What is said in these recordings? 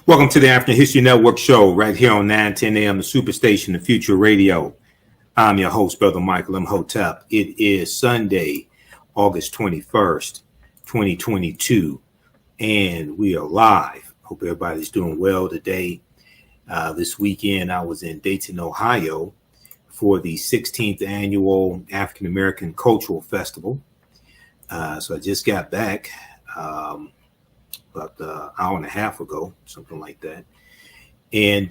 Welcome to the African History Network show right here on 910 AM, the Superstation, the Future Radio. I'm your host, Brother Michael Imhotep. It is Sunday, August 21st, 2022, and we are live. Hope everybody's doing well today. This weekend, I was in Dayton, Ohio for the 16th annual African American Cultural Festival. So I just got back about an hour and a half ago, something like that. And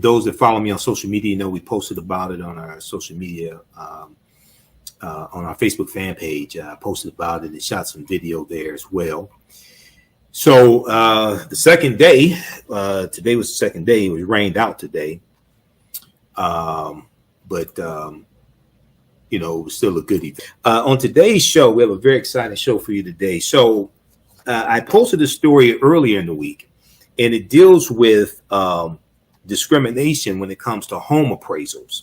those that follow me on social media know we posted about it on our social media, on our Facebook fan page. I posted about it and shot some video there as well. So the second day, today was the second day. It was rained out today. But you know, it was still a good event. On today's show, we have a very exciting show for you today. So I posted a story earlier in the week, and it deals with discrimination when it comes to home appraisals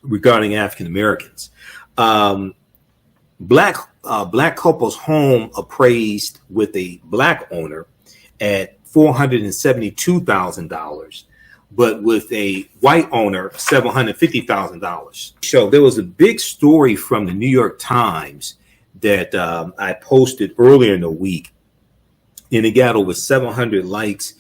regarding African Americans. Black couple's home appraised with a black owner at $472,000, but with a white owner, $750,000. So there was a big story from the New York Times that I posted earlier in the week, and it got over 700 likes.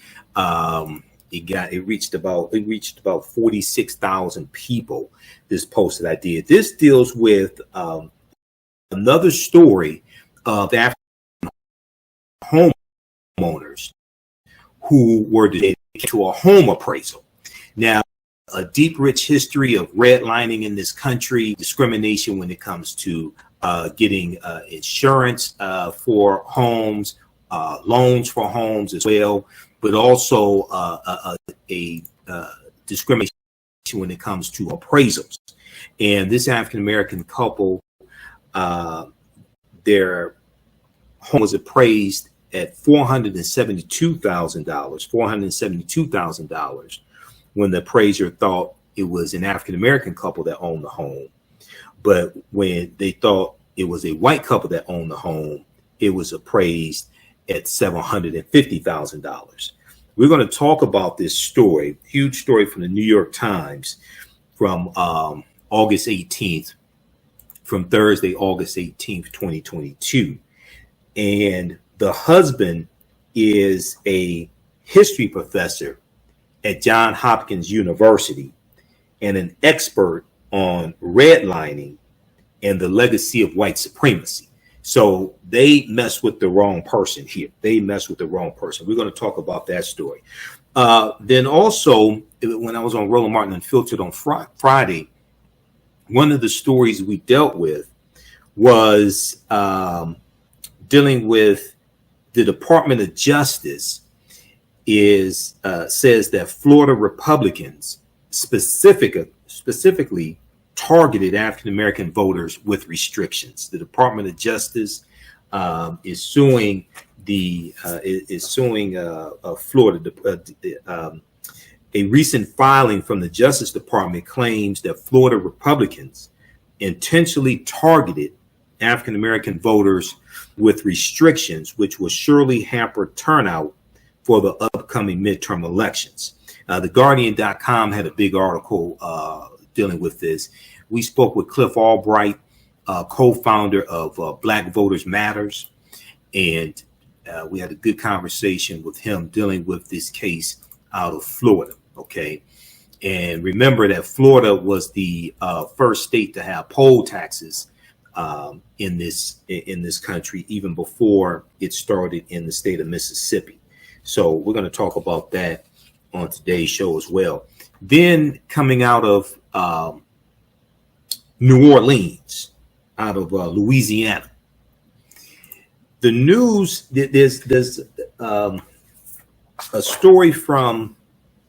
It reached about 46,000 people. This post that I did. This deals with another story of African homeowners who were dedicated to a home appraisal. Now, a deep, rich history of redlining in this country, discrimination when it comes to getting insurance for homes, loans for homes as well, but also a discrimination when it comes to appraisals. And this African-American couple, their home was appraised at $472,000, when the appraiser thought it was an African-American couple that owned the home. But when they thought it was a white couple that owned the home, it was appraised at $750,000. We're going to talk about this story, huge story from the New York Times from August 18th, from Thursday, August 18th, 2022. And the husband is a history professor at Johns Hopkins University and an expert on redlining and the legacy of white supremacy. So they mess with the wrong person here. They mess with the wrong person. We're going to talk about that story. Then also, when I was on Roland Martin Unfiltered on Friday, one of the stories we dealt with was dealing with the Department of Justice says that Florida Republicans specifically targeted African-American voters with restrictions. The Department of Justice is suing Florida. A recent filing from the Justice Department claims that Florida Republicans intentionally targeted African-American voters with restrictions, which will surely hamper turnout for the upcoming midterm elections. TheGuardian.com had a big article dealing with this. We spoke with Cliff Albright, co-founder of Black Voters Matters, and we had a good conversation with him dealing with this case out of Florida. Okay, and remember that Florida was the first state to have poll taxes in this country, even before it started in the state of Mississippi. So we're going to talk about that on today's show as well. Then coming out of New Orleans, out of Louisiana, the news, there's a story from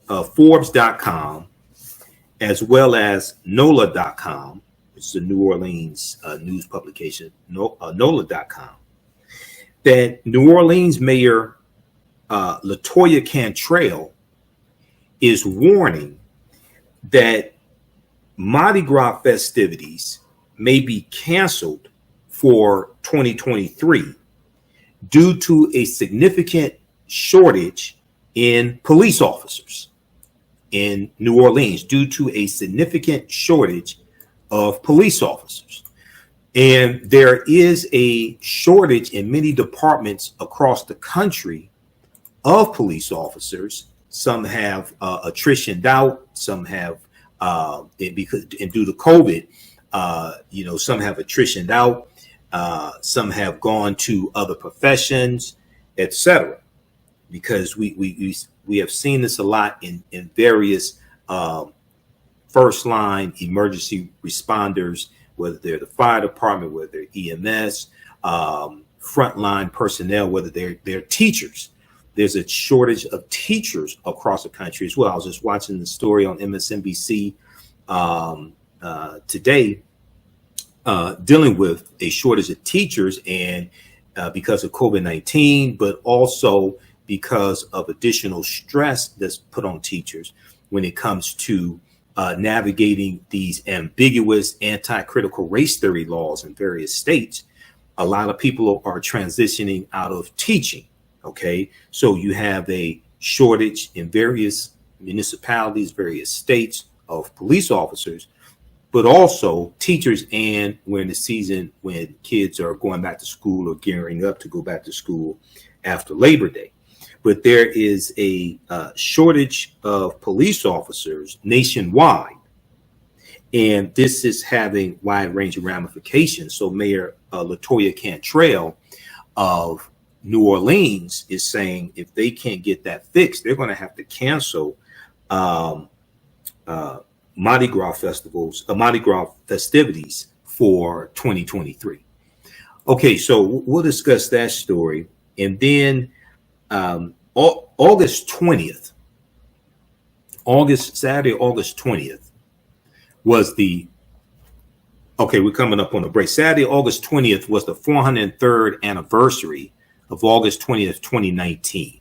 Forbes.com as well as NOLA.com, which is a New Orleans news publication, NOLA.com, that New Orleans Mayor LaToya Cantrell is warning that Mardi Gras festivities may be canceled for 2023 due to a significant shortage in police officers in New Orleans due to a significant shortage of police officers. And there is a shortage in many departments across the country of police officers. Some have attritioned out, some have because due to COVID, some have attritioned out, some have gone to other professions, etc. Because we have seen this a lot in various first line emergency responders, whether they're the fire department, whether they're EMS, frontline personnel, whether they're teachers. There's a shortage of teachers across the country as well. I was just watching the story on MSNBC today, dealing with a shortage of teachers, and because of COVID-19, but also because of additional stress that's put on teachers when it comes to navigating these ambiguous anti-critical race theory laws in various states. A lot of people are transitioning out of teaching. Okay, so you have a shortage in various municipalities, various states of police officers, but also teachers. And we're in the season when kids are going back to school or gearing up to go back to school after Labor Day. But there is a shortage of police officers nationwide, and this is having wide-ranging ramifications. So Mayor LaToya Cantrell of New Orleans is saying if they can't get that fixed, they're going to have to cancel Mardi Gras festivities for 2023. Okay, so we'll discuss that story. And then August 20th, Saturday, August 20th was we're coming up on a break. Saturday, August 20th was the 403rd anniversary of August 20th, 2019.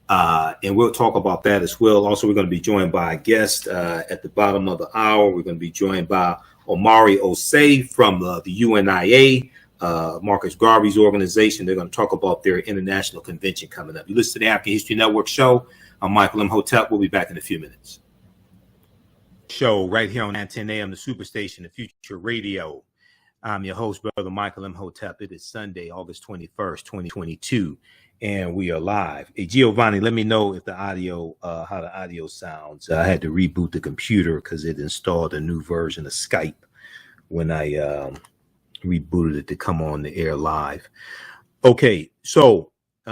And we'll talk about that as well. Also, we're going to be joined by a guest at the bottom of the hour. We're going to be joined by Omari Osei from the UNIA, Marcus Garvey's organization. They're going to talk about their international convention coming up. You listen to the African History Network show. I'm Michael Imhotep. We'll be back in a few minutes. Show right here on 10 a.m. the Superstation, the Future Radio. I'm your host, Brother Michael Imhotep. It is Sunday, August 21st, 2022, and we are live. Hey, Giovanni, let me know if the audio, how the audio sounds. I had to reboot the computer because it installed a new version of Skype when I rebooted it to come on the air live. Okay, so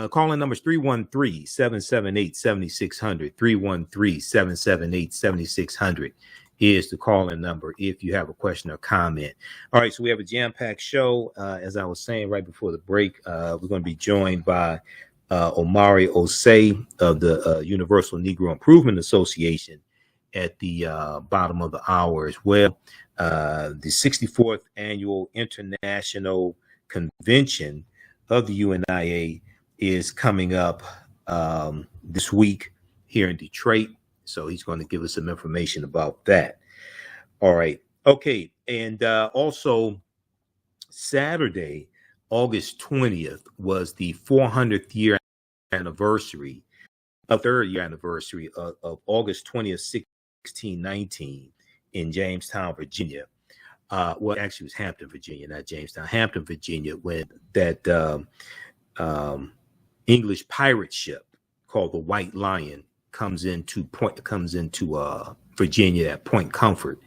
calling numbers 313-778-7600, 313-778-7600. Is the call-in number if you have a question or comment. All right, so we have a jam-packed show. As I was saying right before the break, we're going to be joined by Omari Osei of the Universal Negro Improvement Association at the bottom of the hour as well. The 64th Annual International Convention of the UNIA is coming up this week here in Detroit. So he's going to give us some information about that. All right. Okay. And also Saturday, August 20th was the 400th year anniversary, third year anniversary of August 20th, 1619 in Jamestown, Virginia. Well, actually it was Hampton, Virginia, not Jamestown, Hampton, Virginia, when that English pirate ship called the White Lion comes into Virginia at Point Comfort,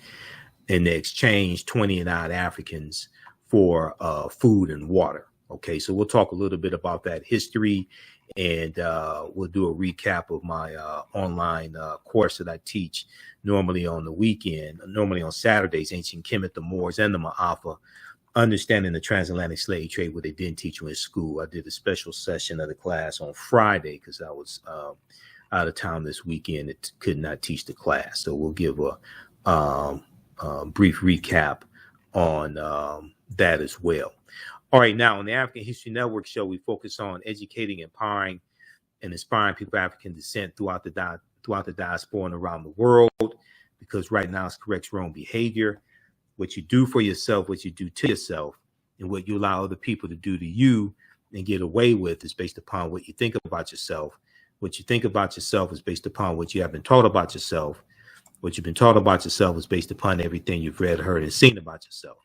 and they exchange 20 and odd Africans for food and water. Okay, so we'll talk a little bit about that history, and we'll do a recap of my online course that I teach normally on the weekend, normally on Saturdays, Ancient Kemet, the Moors, and the Ma'afa, Understanding the Transatlantic Slave Trade, what they didn't teach you in school. I did a special session of the class on Friday because I was out of town this weekend. It could not teach the class. So we'll give a brief recap on that as well. All right, now on the African History Network show, we focus on educating, empowering, and inspiring people of African descent throughout the diaspora and around the world, because right now it corrects wrong behavior. What you do for yourself, what you do to yourself, and what you allow other people to do to you and get away with is based upon what you think about yourself, What you think about yourself is based upon what you have been taught about yourself. What you've been taught about yourself is based upon everything you've read, heard, and seen about yourself.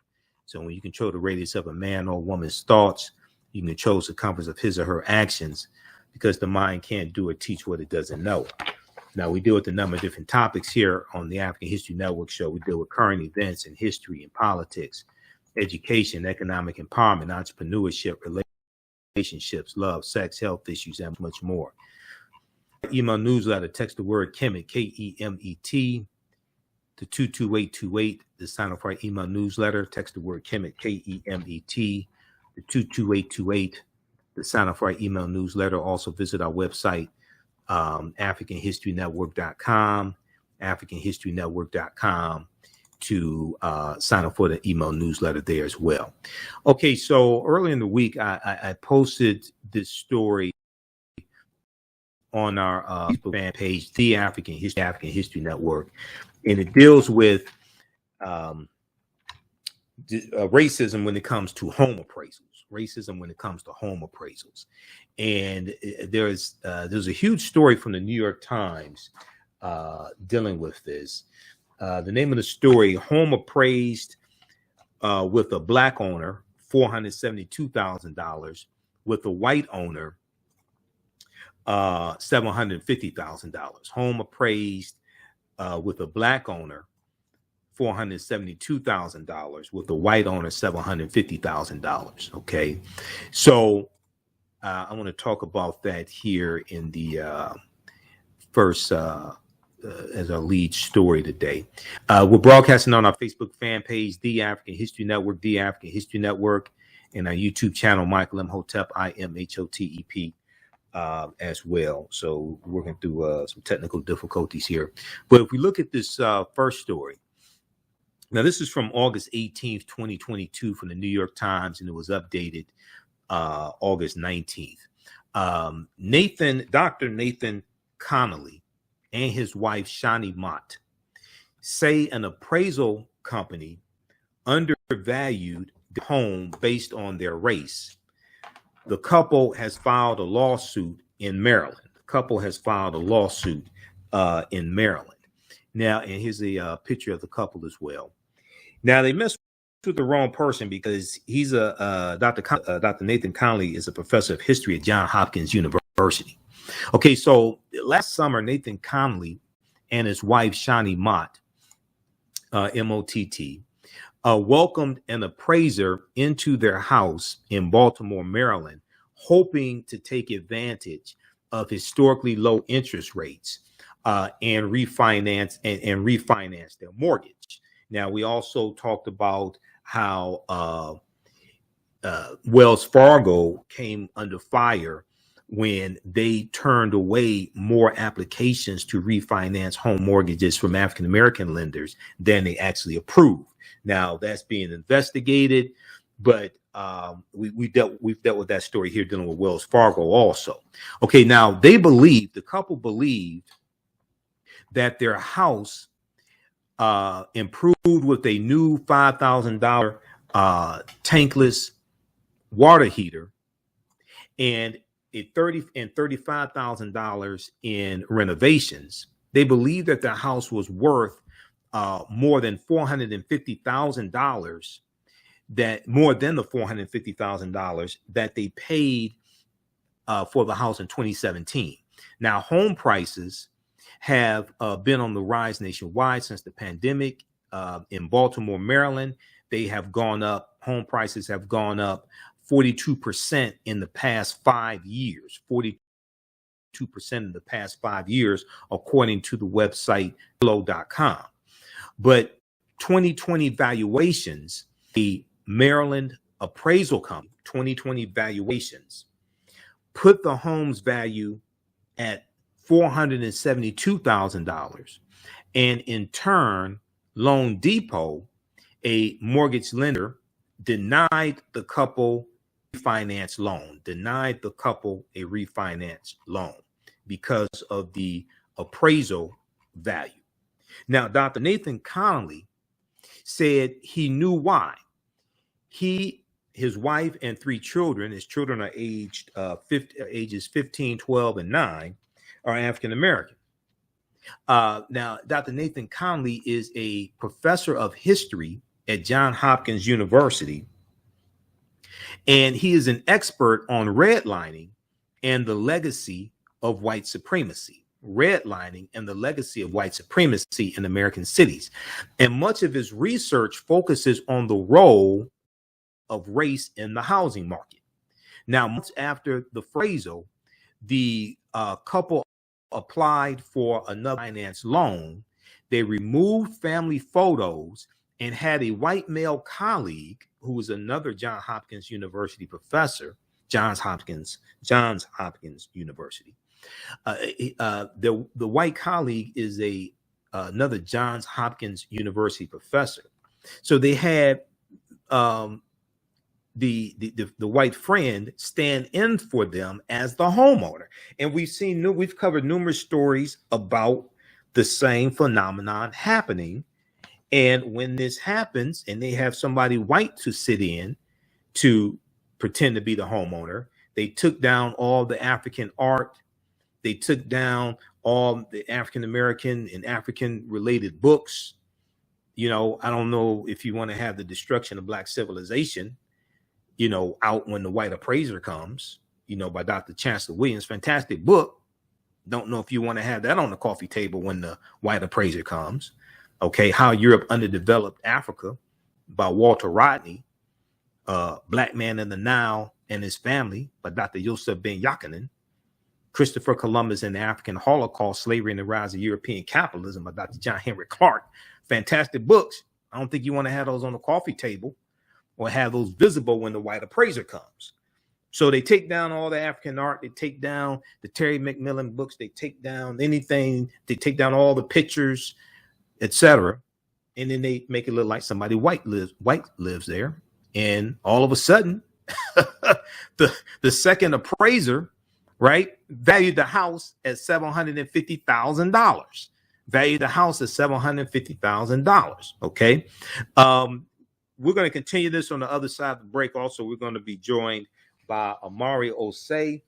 So when you control the radius of a man or woman's thoughts, you can control the circumference of his or her actions, because the mind can't do or teach what it doesn't know. Now, we deal with a number of different topics here on the African History Network show. We deal with current events in history and politics, education, economic empowerment, entrepreneurship, relationships, love, sex, health issues, and much more. Email newsletter, text the word Kemet, K-E-M-E-T, to 22828 to sign up for our email newsletter. Text the word Kemet, K-E-M-E-T, to 22828 to sign up for our email newsletter. Also visit our website, AfricanHistoryNetwork.com, AfricanHistoryNetwork.com, to sign up for the email newsletter there as well. Okay, so earlier in the week, I posted this story on our Facebook fan page, The African History Network, and it deals with racism when it comes to home appraisals. Racism when it comes to home appraisals. And there's a huge story from the New York Times dealing with this. The name of the story, Home Appraised with a black owner, $472,000, with a white owner, $750,000. Home appraised with a black owner, $472,000, with a white owner, $750,000. Okay, so I want to talk about that here in the first as our lead story today. We're broadcasting on our Facebook fan page, The African History Network, The African History Network, and our YouTube channel, Michael Imhotep, I-M-H-O-T-E-P, as well. So we're working through some technical difficulties here. But if we look at this first story, now this is from August 18th, 2022 from the New York Times, and it was updated August 19th. Dr. Nathan Connolly and his wife, Shani Mott, say an appraisal company undervalued the home based on their race. The couple has filed a lawsuit in Maryland. In Maryland. Now, and here's a picture of the couple as well. Now, they messed with the wrong person, because he's Dr. Nathan Connolly is a professor of history at Johns Hopkins University. Okay, so last summer, Nathan Connolly and his wife, Shani Mott, M-O-T-T, welcomed an appraiser into their house in Baltimore, Maryland, hoping to take advantage of historically low interest rates and refinance their mortgage. Now, we also talked about how Wells Fargo came under fire when they turned away more applications to refinance home mortgages from African-American lenders than they actually approved. Now, that's being investigated, but we've dealt with that story here dealing with Wells Fargo also. Okay, now the couple believed that their house improved with a new $5,000 tankless water heater and $35,000 in renovations. They believed that their house was worth more than $450,000, more than the $450,000 that they paid for the house in 2017. Now, home prices have been on the rise nationwide since the pandemic. In Baltimore, Maryland, they have gone up. Home prices have gone up 42% in the past 5 years. 42% in the past 5 years, according to the website FL.com. But 2020 valuations, the Maryland appraisal company, 2020 valuations, put the home's value at $472,000. And in turn, Loan Depot, a mortgage lender, denied the couple a refinance loan because of the appraisal value. Now, Dr. Nathan Connolly said he knew why. His wife, and 3 children, his children are ages 15, 12, and 9, are African American. Now, Dr. Nathan Conley is a professor of history at Johns Hopkins University, and he is an expert on redlining and the legacy of white supremacy. Redlining and the legacy of white supremacy in American cities. And much of his research focuses on the role of race in the housing market. Now, months after the appraisal, the couple applied for another finance loan. They removed family photos and had a white male colleague who was another Johns Hopkins University professor, Johns Hopkins University. The white colleague is another Johns Hopkins University professor. So they had the white friend stand in for them as the homeowner. And we've covered numerous stories about the same phenomenon happening. And when this happens and they have somebody white to sit in to pretend to be the homeowner, they took down all the African art. They took down all the African American and African related books. You know, I don't know if you want to have the destruction of Black civilization, you know, out when the white appraiser comes, you know, by Dr. Chancellor Williams. Fantastic book. Don't know if you want to have that on the coffee table when the white appraiser comes. Okay. How Europe Underdeveloped Africa by Walter Rodney. Black Man in the Nile and His Family by Dr. Yosef Ben Yakinen. Christopher Columbus and the African Holocaust, Slavery and the Rise of European Capitalism by Dr. John Henry Clark. Fantastic books. I don't think you want to have those on the coffee table or have those visible when the white appraiser comes. So they take down all the African art. They take down the Terry McMillan books. They take down anything. They take down all the pictures, etc. And then they make it look like somebody white lives there. And all of a sudden, the second appraiser, right, valued the house at $750,000. Valued the house at $750,000. Okay. We're going to continue this on the other side of the break. Also, we're going to be joined by Omari Osei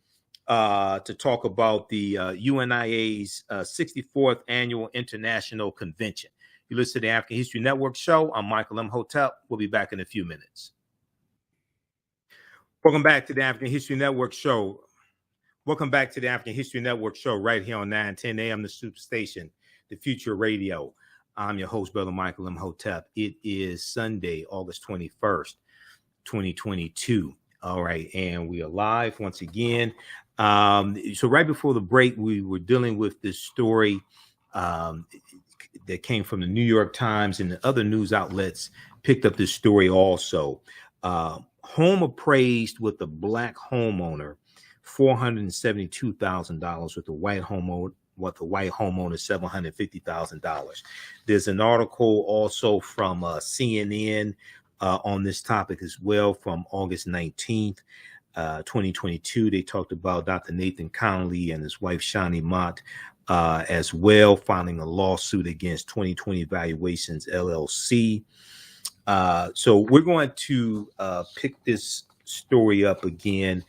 to talk about the UNIA's 64th Annual International Convention. You listen to the African History Network show. I'm Michael Imhotep. We'll be back in a few minutes. Welcome back to the African History Network show. Welcome back to the African History Network show right here on 910 AM, the Superstation, the Future Radio. I'm your host, Brother Michael Imhotep. It is Sunday, August 21st, 2022. All right, and we are live once again. So right before the break, we were dealing with this story that came from the New York Times, and the other news outlets picked up this story also. Home appraised with a black homeowner, $472,000, with the white homeowner, $750,000. There's an article also from CNN on this topic as well from August 19th, 2022. They talked about Dr. Nathan Conley and his wife Shani Mott as well, filing a lawsuit against 2020 Valuations LLC. So we're going to pick this story up again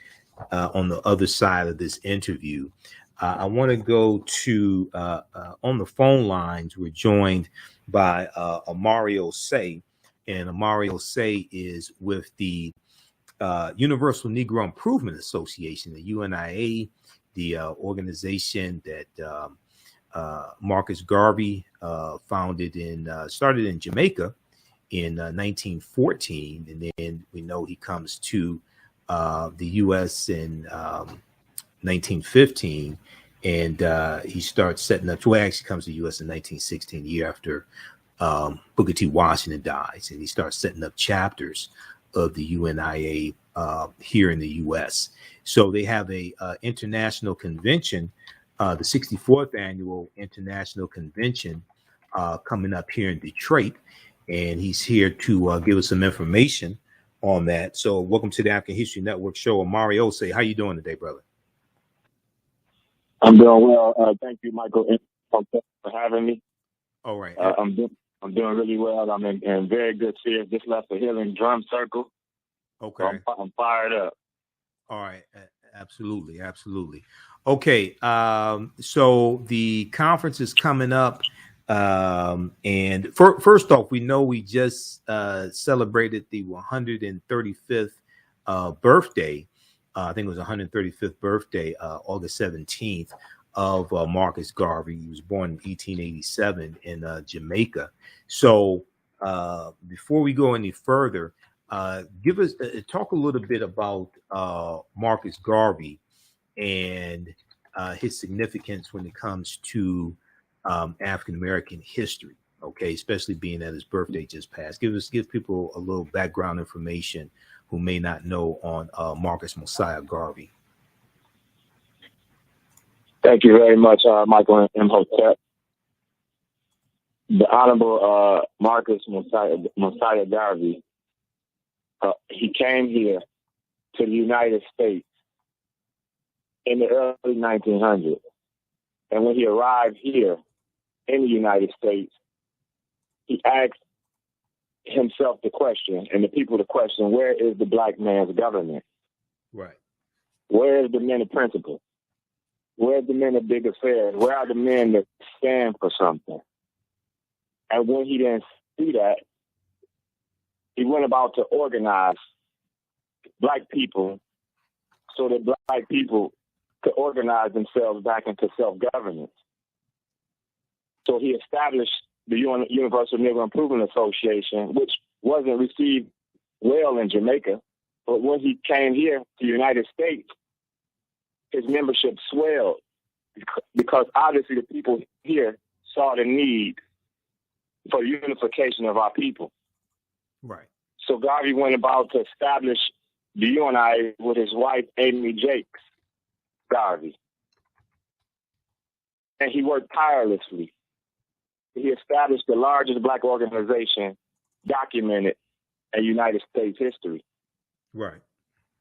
on the other side of this interview. I want to go to on the phone lines. We're joined by Omari Osei, and Omari Osei is with the Universal Negro Improvement Association, the UNIA, the organization that Marcus Garvey founded started in Jamaica in 1914, and then we know he comes to the U.S. in 1915, and he starts setting up. Well, actually comes to the U.S. in 1916, year after Booker T. Washington dies, and he starts setting up chapters of the UNIA here in the U.S. So they have a international convention, the 64th annual international convention coming up here in Detroit, and he's here to give us some information on that. So welcome to the African History Network show, Omari Osei. How you doing today, brother? I'm doing well. Thank you, Michael, for having me. All right. I'm doing really well. I'm in very good spirits. Just left the Healing Drum Circle. Okay. So I'm fired up. All right. Absolutely. Okay, so the conference is coming up, and first off, we know we just celebrated the 135th birthday. I think it was 135th birthday, August 17th, of Marcus Garvey. He was born in 1887 in Jamaica. So before we go any further, give us talk a little bit about Marcus Garvey and his significance when it comes to African American history. Okay, especially being that his birthday just passed. Give people a little background information who may not know on Marcus Mosiah Garvey. Thank you very much, Michael Imhotep. The Honorable Marcus Mosiah Garvey, he came here to the United States in the early 1900s. And when he arrived here in the United States, he asked himself the question, and the people the question, where is the black man's government? Right. Where is the men of principle? Where are the men of big affairs? Where are the men that stand for something? And when he didn't see that, he went about to organize black people so that black people could organize themselves back into self-governance. So he established the Universal Negro Improvement Association, which wasn't received well in Jamaica. But when he came here to the United States, his membership swelled because obviously the people here saw the need for the unification of our people. Right. So Garvey went about to establish the UNIA with his wife, Amy Jakes Garvey. And he worked tirelessly. He established the largest black organization documented in United States history. Right.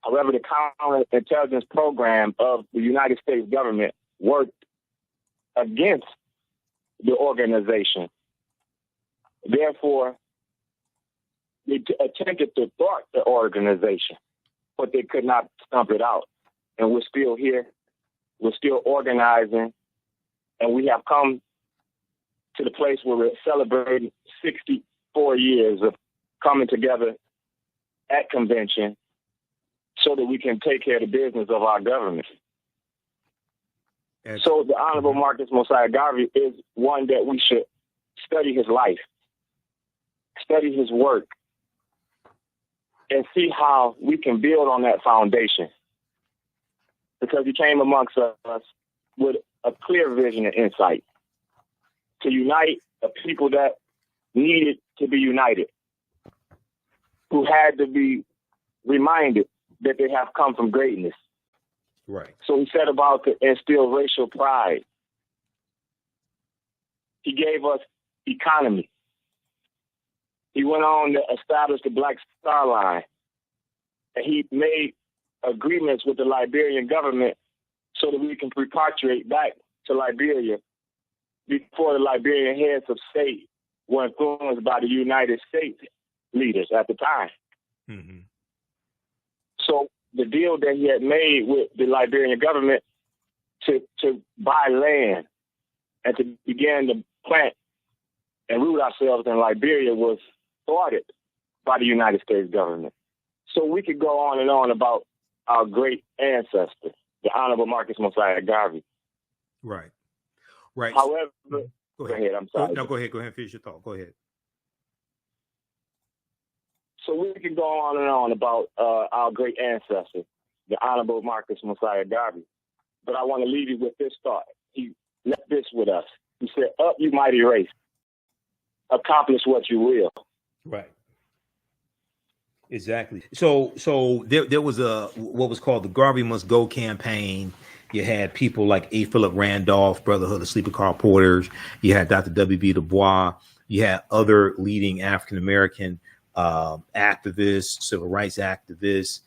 However, the counterintelligence program of the United States government worked against the organization. Therefore, they attempted to thwart the organization, but they could not stump it out. And we're still here. We're still organizing. And we have come to the place where we're celebrating 64 years of coming together at convention so that we can take care of the business of our government. So the Honorable Marcus Mosiah Garvey is one that we should study his life, study his work, and see how we can build on that foundation. Because he came amongst us with a clear vision and insight to unite a people that needed to be united, who had to be reminded that they have come from greatness. Right. So he set about to instill racial pride. He gave us economy. He went on to establish the Black Star Line. And he made agreements with the Liberian government so that we can repatriate back to Liberia before the Liberian heads of state were influenced by the United States leaders at the time. Mm-hmm. So the deal that he had made with the Liberian government to buy land and to begin to plant and root ourselves in Liberia was thwarted by the United States government. So we could go on and on about our great ancestor, the Honorable Marcus Mosiah Garvey. Right. Right. However, go ahead. I'm sorry. No, go ahead. Go ahead and finish your thought. Go ahead. So we could go on and on about our great ancestor, the Honorable Marcus Mosiah Garvey. But I want to leave you with this thought. He left this with us. He said, "Up, you mighty race. Accomplish what you will." Right. Exactly. So there was what was called the Garvey Must Go campaign. You had people like A. Philip Randolph, Brotherhood of Sleeping Car Porters. You had Dr. W.B. Du Bois. You had other leading African-American activists, civil rights activists,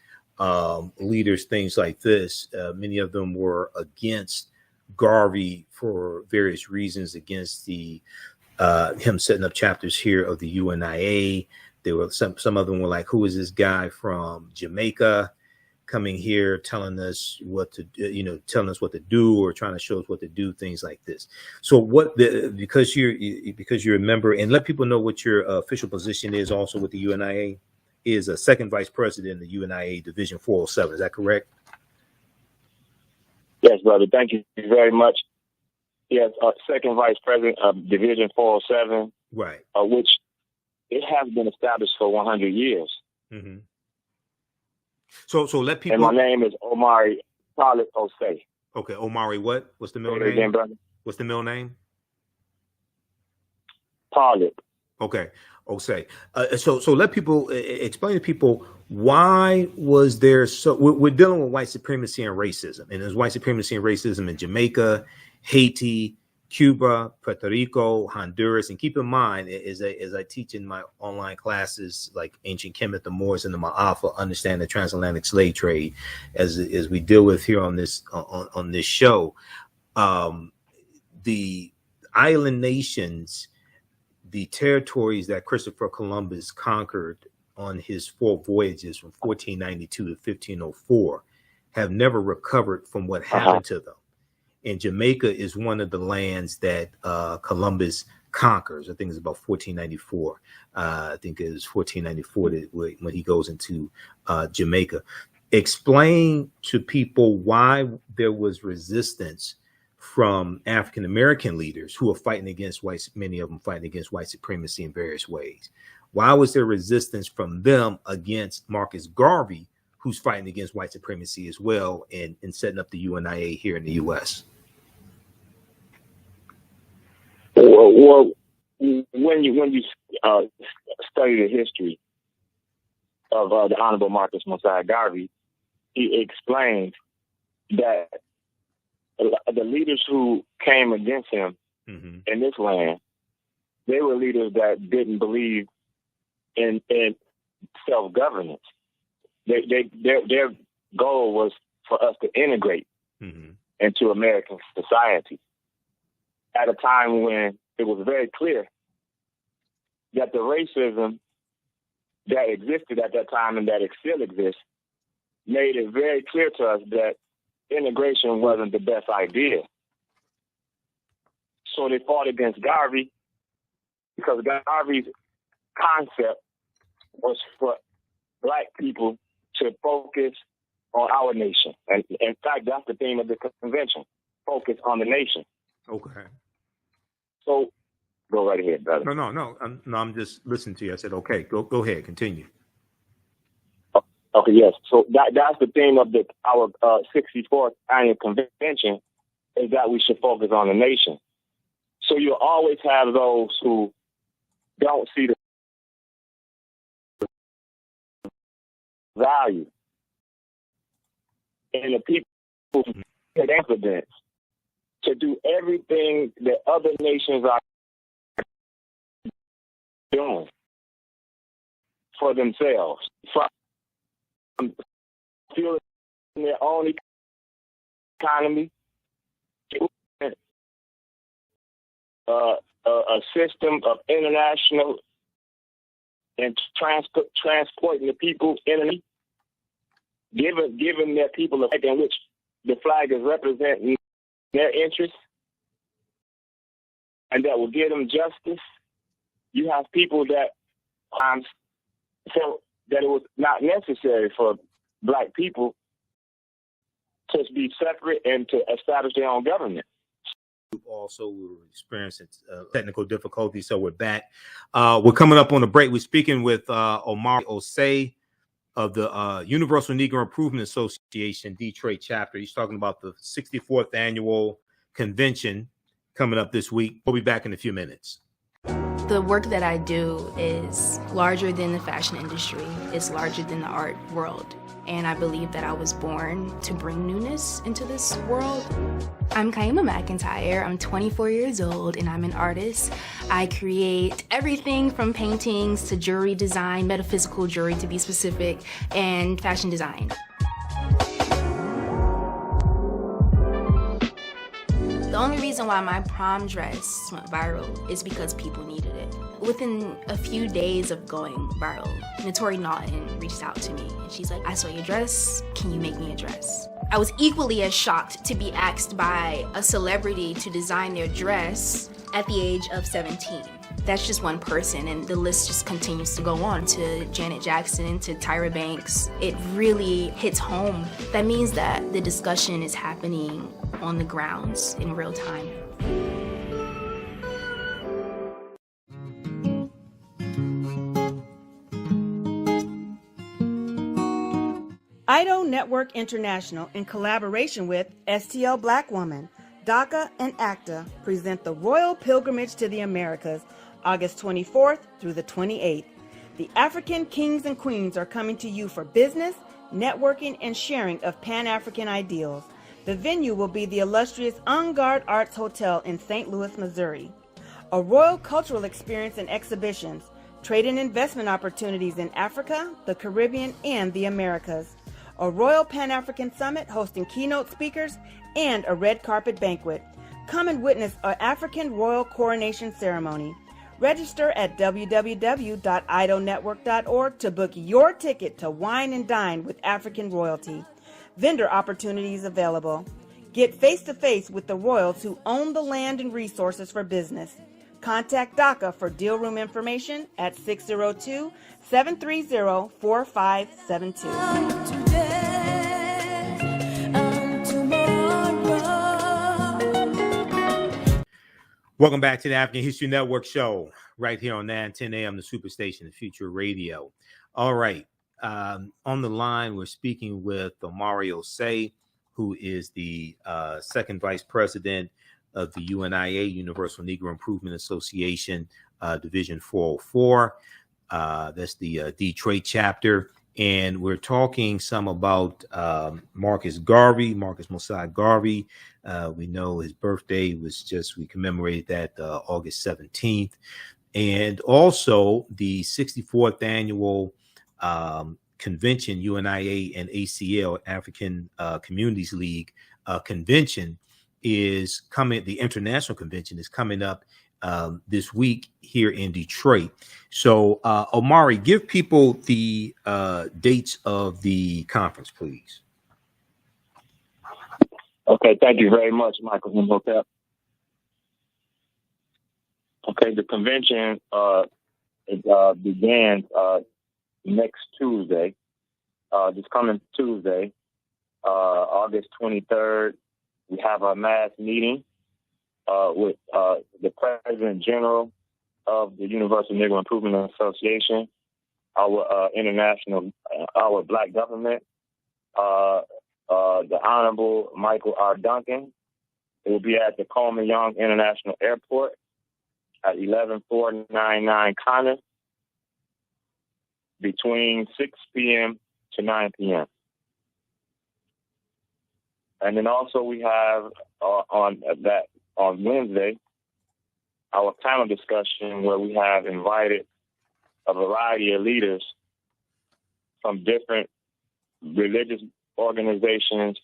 leaders, things like this. Many of them were against Garvey for various reasons, against the him setting up chapters here of the UNIA. There were some of them were like, who is this guy from Jamaica? coming here telling us what to, telling us what to do or trying to show us what to do, things like this. So because you're a member, and let people know what your official position is also with the UNIA, is a second vice president in the UNIA Division 407. Is that correct? Yes, brother. Thank you very much. Yes, second vice president of Division 407, right? Which it has been established for 100 years. Mm-hmm. So let people. And my name is Omari Osei. Okay, Omari. What's the middle name? Again, brother. What's the middle name? Talib. Okay, Osei. So let people explain to people, why was there we're dealing with white supremacy and racism, and there's white supremacy and racism in Jamaica, Haiti, Cuba, Puerto Rico, Honduras. And keep in mind, as I teach in my online classes, like Ancient Kemet, the Moors, and the Ma'afa, understand the transatlantic slave trade, as we deal with here on this show. The island nations, the territories that Christopher Columbus conquered on his 4 voyages from 1492 to 1504, have never recovered from what happened to them. And Jamaica is one of the lands that Columbus conquers. I think it's about 1494. I think it is 1494 when he goes into Jamaica. Explain to people why there was resistance from African American leaders who are fighting against many of them fighting against white supremacy in various ways. Why was there resistance from them against Marcus Garvey, who's fighting against white supremacy as well, and setting up the UNIA here in the U.S.? Well, when you study the history of the Honorable Marcus Mosiah Garvey, he explained that the leaders who came against him in this land, they were leaders that didn't believe in self-governance. Their goal was for us to integrate into American society at a time when it was very clear that the racism that existed at that time and that it still exists made it very clear to us that integration wasn't the best idea. So they fought against Garvey because Garvey's concept was for Black people to focus on our nation. And in fact, that's the theme of the convention, focus on the nation. Okay. So go right ahead, brother. No. I'm just listening to you. I said, okay, go ahead, continue. Okay, yes. So that's the theme of our 64th annual convention, is that we should focus on the nation. So you'll always have those who don't see the value in the people who have evidence to do everything that other nations are doing for themselves, from fueling their own economy to a system of international and transporting the people in giving their people a in which the flag is representing their interests, and that will give them justice. You have people that felt that it was not necessary for Black people to be separate and to establish their own government. Also, we were experiencing technical difficulties, so we're back. We're coming up on a break. We're speaking with Omari Osei of the Universal Negro Improvement Association Detroit chapter. He's talking about the 64th annual convention coming up this week. We'll be back in a few minutes. The work that I do is larger than the fashion industry. It's larger than the art world. And I believe that I was born to bring newness into this world. I'm Kaima McIntyre. I'm 24 years old and I'm an artist. I create everything from paintings to jewelry design, metaphysical jewelry to be specific, and fashion design. The only reason why my prom dress went viral is because people needed it. Within a few days of going viral, Notori Naughton reached out to me and she's like, I saw your dress, can you make me a dress? I was equally as shocked to be asked by a celebrity to design their dress at the age of 17. That's just one person, and the list just continues to go on to Janet Jackson, to Tyra Banks. It really hits home. That means that the discussion is happening on the grounds in real time. IDO Network International, in collaboration with STL Black Woman, DACA, and ACTA, present the Royal Pilgrimage to the Americas, August 24th through the 28th. The African kings and queens are coming to you for business, networking, and sharing of Pan-African ideals. The venue will be the illustrious En Garde Arts Hotel in St. Louis, Missouri. A royal cultural experience and exhibitions, trade and investment opportunities in Africa, the Caribbean, and the Americas. A Royal Pan-African Summit hosting keynote speakers, and a red carpet banquet. Come and witness an African royal coronation ceremony. Register at www.idonetwork.org to book your ticket to wine and dine with African royalty. Vendor opportunities available. Get face-to-face with the royals who own the land and resources for business. Contact DACA for deal room information at 602-730-4572. Welcome back to the African History Network show right here on 910 AM, the Superstation, the Future Radio. All right. On the line, we're speaking with Omari Osei, who is the second vice president of the UNIA, Universal Negro Improvement Association, Division 404. That's the Detroit chapter. And we're talking some about Marcus Mosiah Garvey. We know his birthday we commemorated that August 17th. And also the 64th annual convention, UNIA and ACL, African Communities League convention is coming. The international convention is coming up this week here in Detroit. So, Omari, give people the dates of the conference, please. Okay, thank you very much, Michael Imhotep. Okay, the convention begins next Tuesday, this coming Tuesday, August 23rd. We have our mass meeting with the President General of the Universal Negro Improvement Association, our our Black government, the Honorable Michael R. Duncan. It will be at the Coleman Young International Airport at 11499 Connor between 6 p.m. to 9 p.m. And then also we have on Wednesday our panel discussion where we have invited a variety of leaders from different religious organizations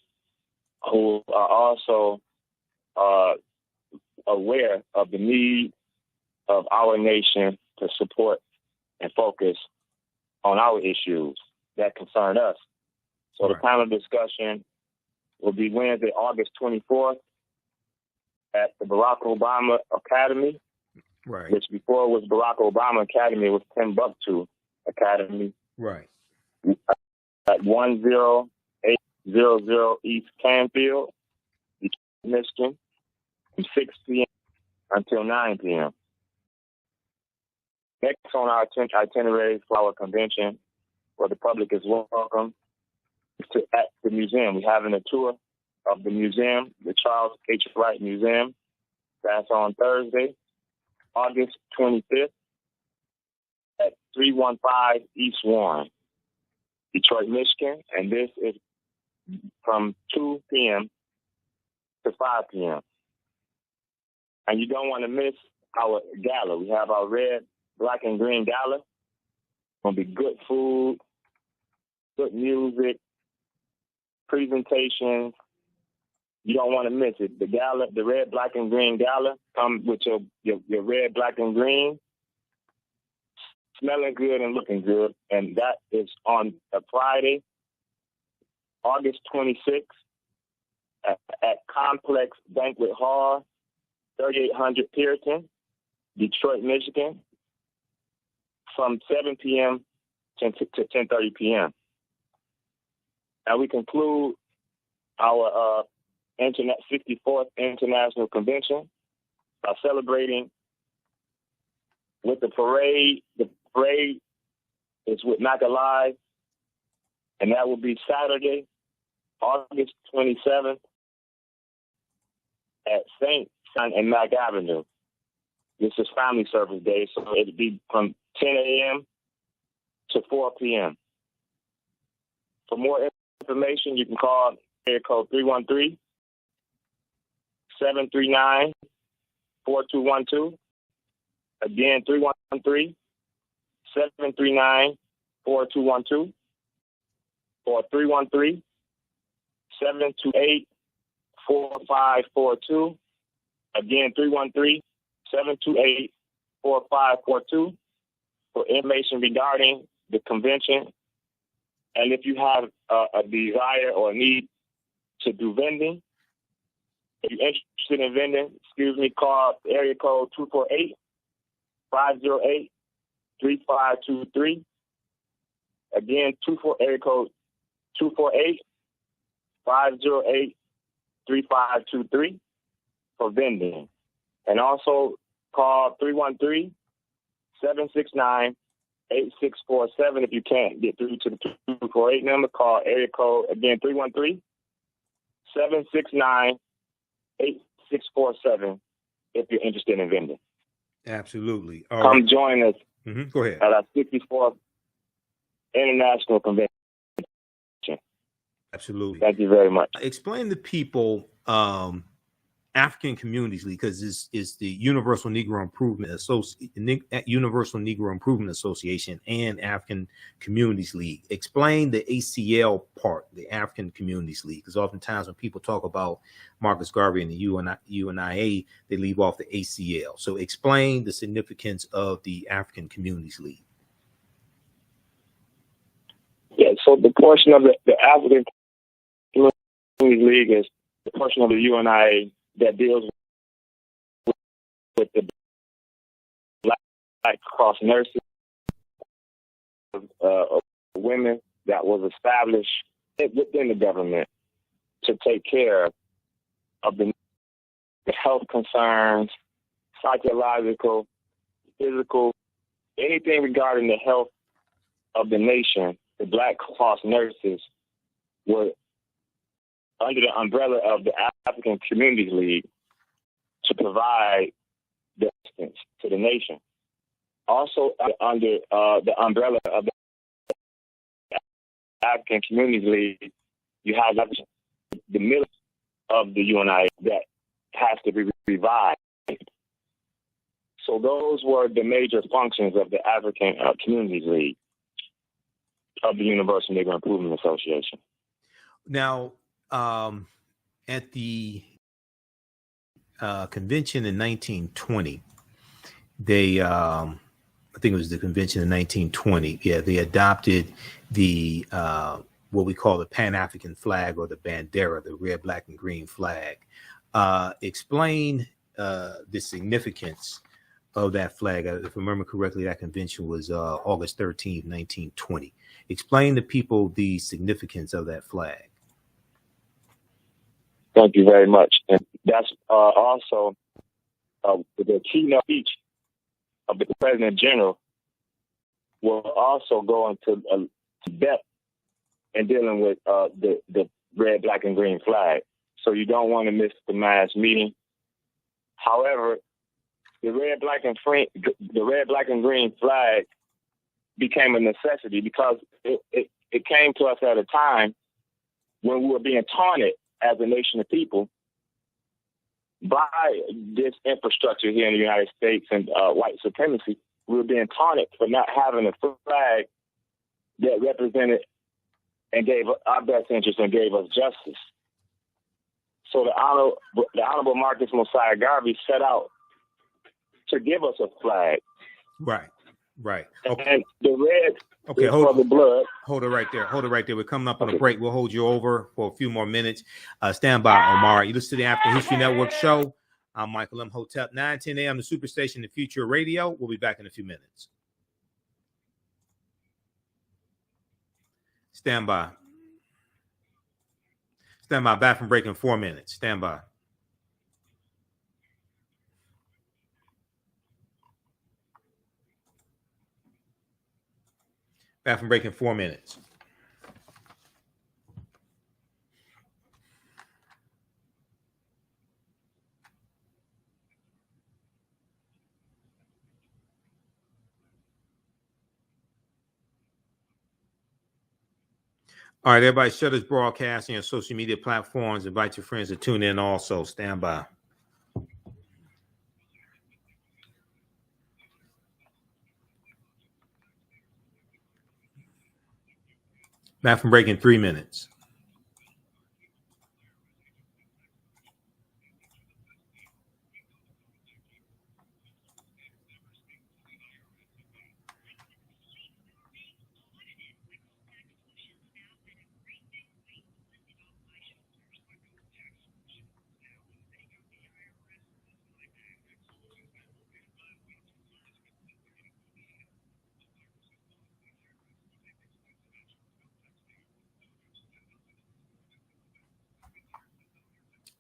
who are also aware of the need of our nation to support and focus on our issues that concern us. So The panel discussion will be Wednesday, August 24th at the Barack Obama Academy, which before was Barack Obama Academy. It was Timbuktu Academy. Right. At 10800 East Canfield, Michigan, from 6 p.m. until 9 p.m. Next on our itinerary for our convention, where the public is welcome, at the museum. We're having a tour of the museum, the Charles H. Wright Museum. That's on Thursday, August 25th at 315 East Warren, Detroit, Michigan. And this is from 2 p.m. to 5 p.m. And you don't want to miss our gala. We have our red, black, and green gala. It's going to be good food, good music, presentations. You don't want to miss it. The gala, the red, black, and green gala, come with your red, black, and green. smelling good and looking good. And that is on a Friday, August 26th at Complex Banquet Hall, 3800 Pearson, Detroit, Michigan, from 7 p.m. to 10:30 p.m. And we conclude our 64th International Convention by celebrating with the parade. The parade is with Mac Alive, and that will be Saturday, August 27th at St. John and Mac Avenue. This is family service day, so it'll be from 10 a.m. to 4 p.m. For more information, you can call area code 313-739-4212. Again, 313-739-4212 or 313-728-4542. Again, 313-728-4542 for information regarding the convention. And if you have a desire or a need to do vending, if you're interested in vending, call area code 248-508-3523. Again, area code 248-508-3523 for vending. And also call 313-769-8647 if you can't get through to the 248 number. Call area code, again, 313-769-8647 if you're interested in vending. Absolutely. Come join us Go ahead. at our 64th International Convention. Absolutely. Thank you very much. Explain to people African Communities League, because it's the Universal Negro Improvement Association and African Communities League. Explain the ACL part, the African Communities League, because oftentimes when people talk about Marcus Garvey and the UNIA, they leave off the ACL. So explain the significance of the African Communities League. Yeah, so the portion of the African Communities League is the portion of the UNIA that deals with the Black Cross nurses, women that was established within the government to take care of the health concerns, psychological, physical, anything regarding the health of the nation. The Black Cross nurses were under the umbrella of the African Communities League to provide the assistance to the nation. Also under the umbrella of the African Communities League, you have the middle of the UNIA that has to be revived. So those were the major functions of the African Communities League of the Universal Negro Improvement Association. Now, at the convention in 1920, they, I think it was the convention in 1920. Yeah, they adopted the what we call the Pan-African flag, or the bandera, the red, black, and green flag. Explain the significance of that flag. If I remember correctly, that convention was August 13th, 1920. Explain to people the significance of that flag. Thank you very much. And that's also the keynote speech of the President General will also go into depth in dealing with the red, black, and green flag. So you don't want to miss the mass meeting. However, the red, black, and green flag became a necessity because it came to us at a time when we were being taunted as a nation of people by this infrastructure here in the United States and white supremacy. We were being taunted for not having a flag that represented and gave our best interest and gave us justice. So the Honorable Marcus Mosiah Garvey set out to give us a flag. Right. Right. Okay. And the red is for the blood. Hold it right there. We're coming up on a break. We'll hold you over for a few more minutes. Stand by, Omari. You listen to the African History Network show. I'm Michael Imhotep. 9:10 a.m. the Superstation, the Future Radio. We'll be back in a few minutes. Stand by. Back from break in 4 minutes. Stand by. Back from break in 4 minutes. All right, everybody, share this broadcasting on social media platforms. Invite your friends to tune in also. Stand by. Back from break in 3 minutes.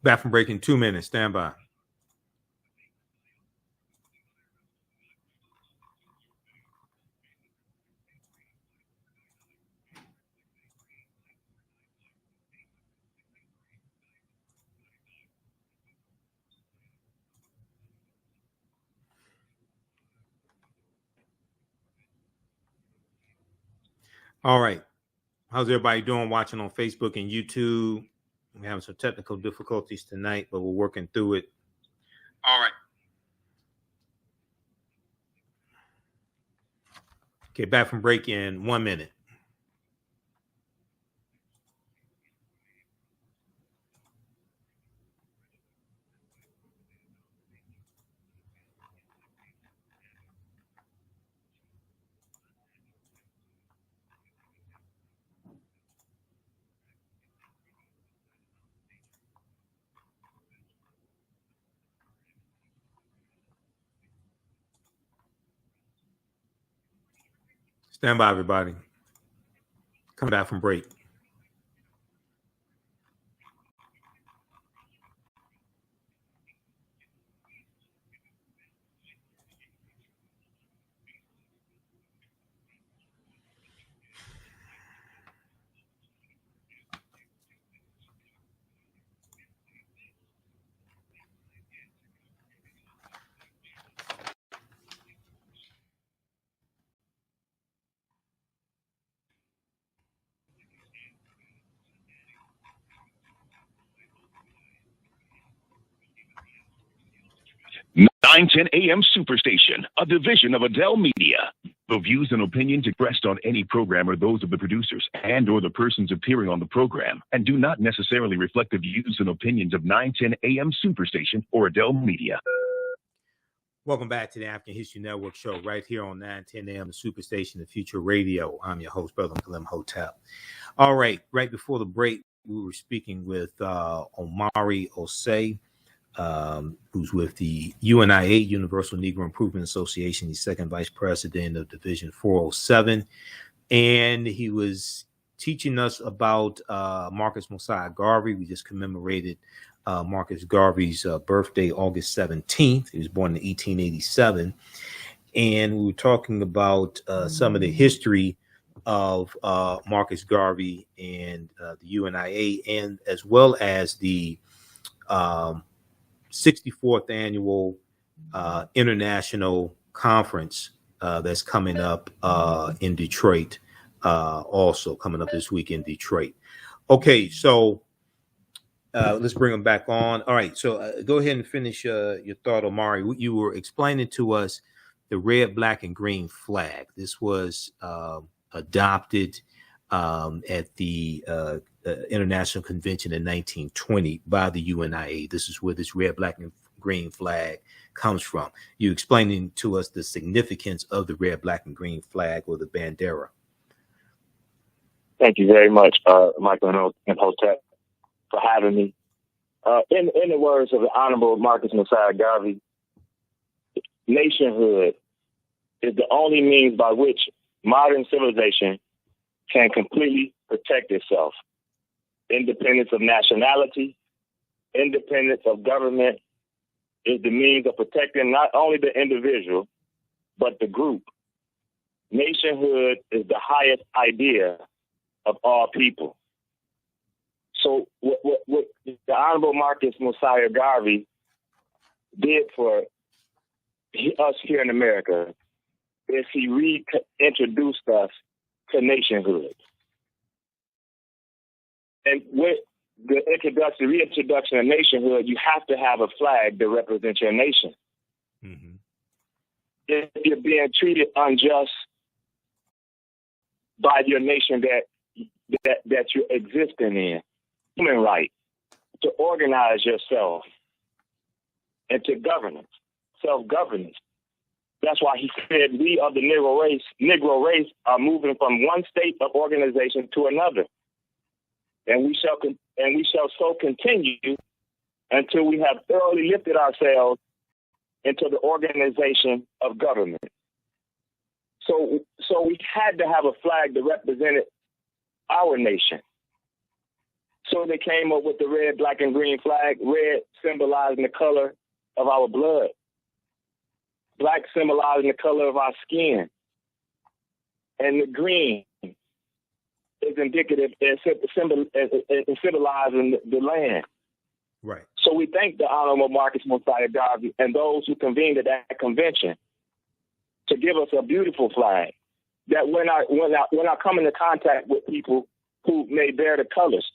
Back from break in 2 minutes. Stand by. All right. How's everybody doing watching on Facebook and YouTube? We're having some technical difficulties tonight, but we're working through it. All right. Okay, back from break in 1 minute. Stand by, everybody. Come back from break. AM 910 AM Superstation, a division of Adele Media. The views and opinions expressed on any program are those of the producers and or the persons appearing on the program and do not necessarily reflect the views and opinions of 910 AM Superstation or Adele Media. Welcome back to the African History Network show right here on 910 AM, the Superstation, the Future Radio. I'm your host, Brother Michael Imhotep. All right, right before the break, we were speaking with Omari Osei, who's with the UNIA, Universal Negro Improvement Association. He's second vice president of Division 407. And he was teaching us about Marcus Mosiah Garvey. We just commemorated Marcus Garvey's birthday, August 17th. He was born in 1887. And we were talking about some of the history of Marcus Garvey and the UNIA, and as well as the 64th annual international conference that's coming up in Detroit, also coming up this week in Detroit. Okay, so let's bring them back on. All right, so go ahead and finish your thought, Omari. You were explaining to us the red, black, and green flag. This was adopted at the International Convention in 1920 by the UNIA. This is where this red, black, and green flag comes from. You explaining to us the significance of the red, black, and green flag, or the bandera. Thank you very much, Michael Imhotep, for having me. In the words of the Honorable Marcus Messiah Garvey, nationhood is the only means by which modern civilization can completely protect itself. Independence of nationality, independence of government is the means of protecting not only the individual, but the group. Nationhood is the highest idea of all people. So what the Honorable Marcus Messiah Garvey did for us here in America is he reintroduced us to nationhood. And with the reintroduction of nationhood, you have to have a flag that represents your nation. Mm-hmm. If you're being treated unjust by your nation that you're existing in, human right to organize yourself into governance, self-governance. That's why he said we of the Negro race are moving from one state of organization to another. And we shall so continue until we have thoroughly lifted ourselves into the organization of government. So we had to have a flag that represented our nation. So they came up with the red, black, and green flag, red symbolizing the color of our blood, black symbolizing the color of our skin, and the green is indicative and symbolizing the land. Right. So we thank the Honorable Marcus Messiah Garvey and those who convened at that convention to give us a beautiful flag that when I come into contact with people who may bear the colors,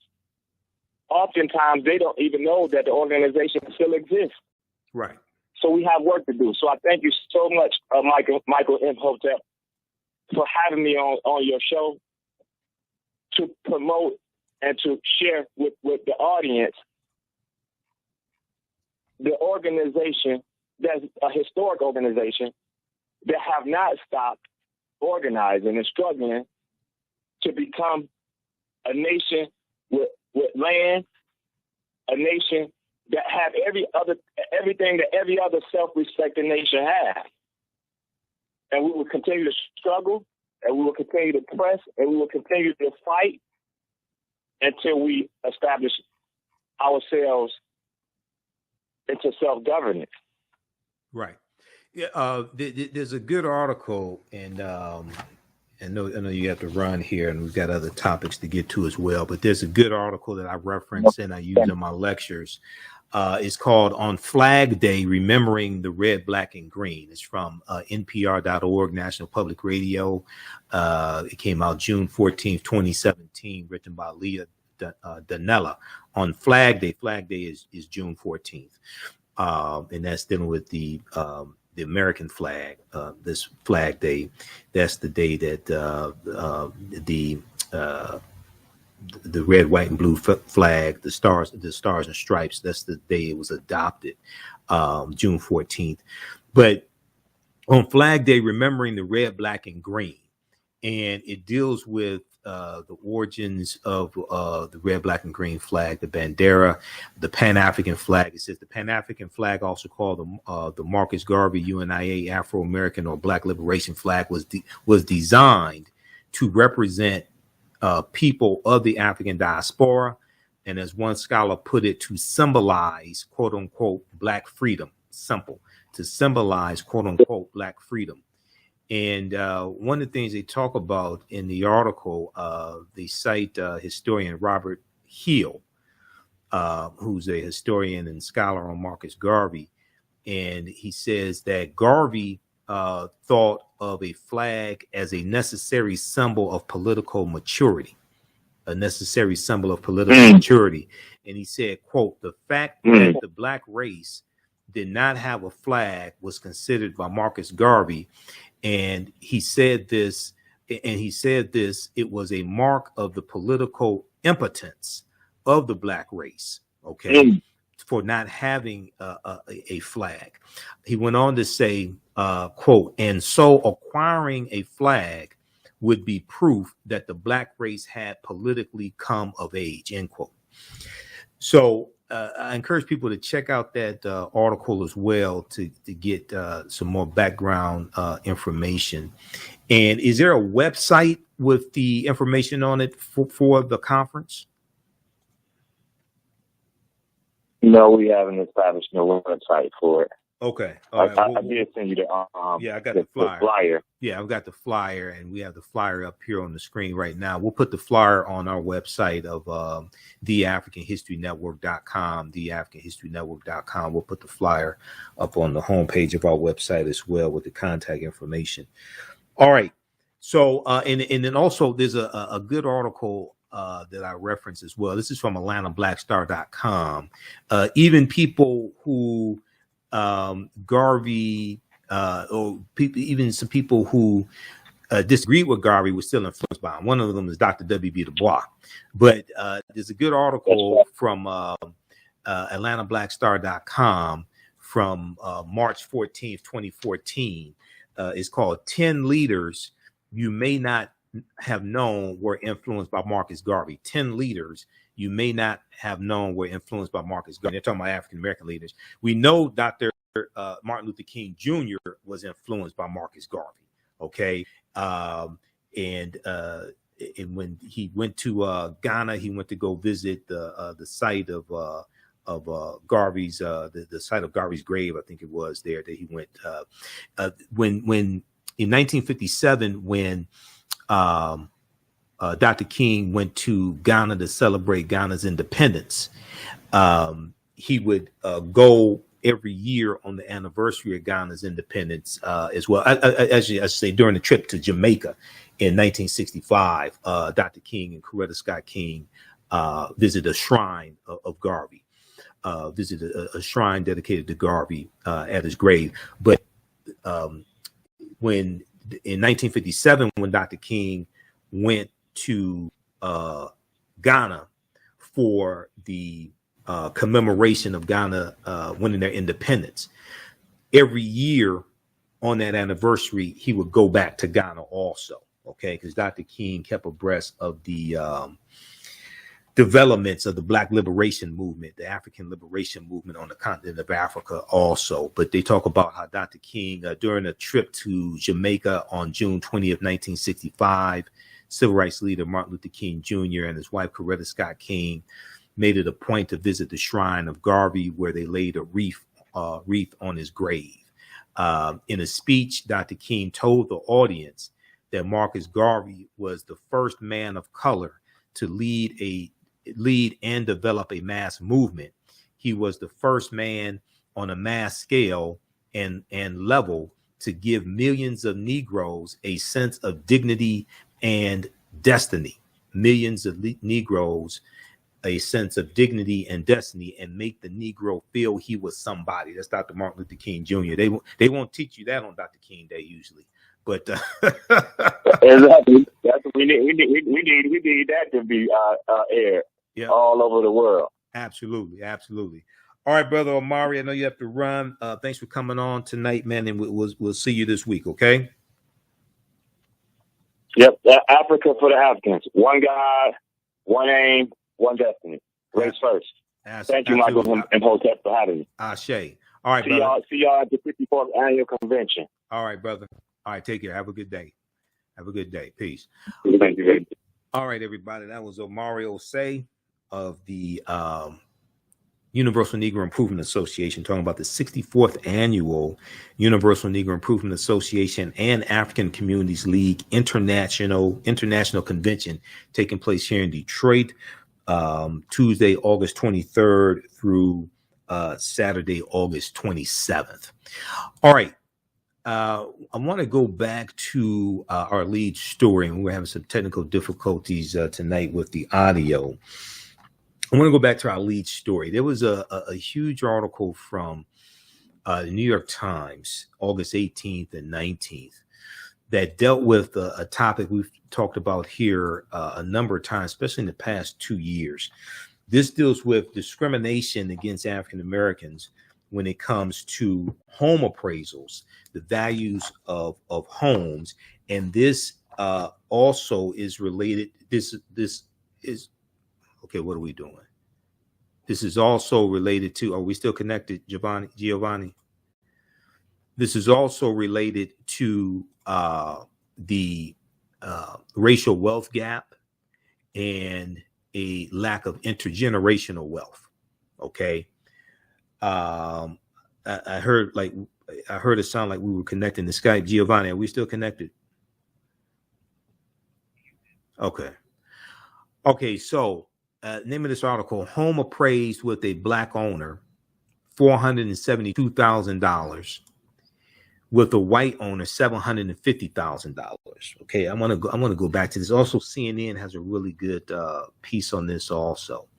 oftentimes they don't even know that the organization still exists. Right. So we have work to do. So I thank you so much, Michael Imhotep, for having me on your show to promote and to share with the audience the organization that's a historic organization that have not stopped organizing and struggling to become a nation with land, a nation that have everything that every other self-respecting nation has. And we will continue to struggle, and we will continue to press, and we will continue to fight until we establish ourselves into self-governance. Right. Yeah. There's a good article, and I know you have to run here, and we've got other topics to get to as well. But there's a good article that I reference and I use in my lectures. It's called "On Flag Day: Remembering the Red, Black, and Green." It's from NPR.org, National Public Radio. It came out June 14th, 2017, written by Leah Danella. On Flag Day. Flag Day is June 14th, and that's dealing with the American flag. This Flag Day, that's the day that the red, white, and blue flag, the stars and stripes, that's the day it was adopted, June 14th. But on Flag Day, remembering the red, black, and green, and it deals with the origins of the red, black, and green flag, the bandera, the Pan-African flag. It says the Pan-African flag, also called the Marcus Garvey UNIA Afro-American or Black Liberation flag, was designed to represent people of the African diaspora, and as one scholar put it, to symbolize, quote unquote, black freedom. Simple, to symbolize, quote unquote, black freedom. And one of the things they talk about in the article, they cite historian Robert Hill, who's a historian and scholar on Marcus Garvey, and he says that Garvey thought of a flag as a necessary symbol of political maturity, And he said, quote, "The fact that the black race did not have a flag was considered by Marcus Garvey." And he said this, it was a mark of the political impotence of the black race. Okay. for not having a flag. He went on to say, quote, and so acquiring a flag would be proof that the black race had politically come of age, end quote. So I encourage people to check out that article as well to get some more background information. And is there a website with the information on it for the conference? No, we haven't established no website for it. Okay. All right. I did send you the yeah, I got the flyer. flyer. Yeah, I've got the flyer, and we have the flyer up here on the screen right now. We'll put the flyer on our website of TheAfricanHistoryNetwork.com, TheAfricanHistoryNetwork.com. We'll put the flyer up on the homepage of our website as well with the contact information. All right. So, and then also there's a good article that I reference as well. This is from AtlantaBlackStar.com. Even people who Garvey or people, even some people who disagreed with Garvey were still influenced by him. One of them is Dr. W.B. Du Bois. But there's a good article from AtlantaBlackStar.com from March 14th, 2014. It's called 10 Leaders You May Not Have Known Were Influenced by Marcus Garvey. 10 leaders you may not have known were influenced by Marcus Garvey. They're talking about African-American leaders. We know Dr. Martin Luther King Jr. was influenced by Marcus Garvey. Okay. And when he went to Ghana, he went to go visit the site of Garvey's, the site of Garvey's grave, I think it was there that he went. When in 1957, when Dr. King went to Ghana to celebrate Ghana's independence, he would go every year on the anniversary of Ghana's independence as well. As I say, during the trip to Jamaica in 1965, Dr. King and Coretta Scott King visited a shrine of Garvey, visited a shrine dedicated to Garvey at his grave. But when in 1957, when Dr. King went to Ghana for the commemoration of Ghana winning their independence, every year on that anniversary, he would go back to Ghana also, okay? Because Dr. King kept abreast of the developments of the Black liberation movement, the African liberation movement on the continent of Africa also. But they talk about how Dr. King, during a trip to Jamaica on June 20th, 1965, civil rights leader Martin Luther King Jr. and his wife Coretta Scott King made it a point to visit the shrine of Garvey, where they laid a wreath on his grave. In a speech, Dr. King told the audience that Marcus Garvey was the first man of color to lead and develop a mass movement. He was the first man on a mass scale and level to give millions of Negroes a sense of dignity and destiny. Millions of Negroes a sense of dignity and destiny, and make the Negro feel he was somebody. That's Dr. Martin Luther King Jr. They won't teach you that on Dr. King Day usually, but exactly. That's what we need. We need that to be aired all over the world. Absolutely. All right, brother Omari, I know you have to run. Thanks for coming on tonight, man, and we'll see you this week. Okay. Yep. Africa for the Africans. One God, one aim, one destiny. Race first. Thank you, Michael Imhotep, for having me. Ashe. All right, see y'all at the 54th annual convention. All right, brother. All right, take care. Have a good day. Peace. Thank you. All right, everybody. That was Omari Osei of the Universal Negro Improvement Association, talking about the 64th annual Universal Negro Improvement Association and African Communities League International Convention taking place here in Detroit, Tuesday, August 23rd through Saturday, August 27th. All right. I want to go back to our lead story, and we're having some technical difficulties tonight with the audio. I want to go back to our lead story. There was a huge article from the New York Times, August 18th and 19th, that dealt with a topic we've talked about here a number of times, especially in the past 2 years. This deals with discrimination against African Americans when it comes to home appraisals, the values of homes, and this also is related. This is okay. What are we doing? This is also related to. Are we still connected, Giovanni? This is also related to the racial wealth gap and a lack of intergenerational wealth. Okay. I heard it sound like we were connecting to Skype. Giovanni, are we still connected? Okay. So name of this article: Home appraised with a black owner, $472,000. With a white owner, $750,000. Okay, I want to go back to this. Also, CNN has a really good piece on this also.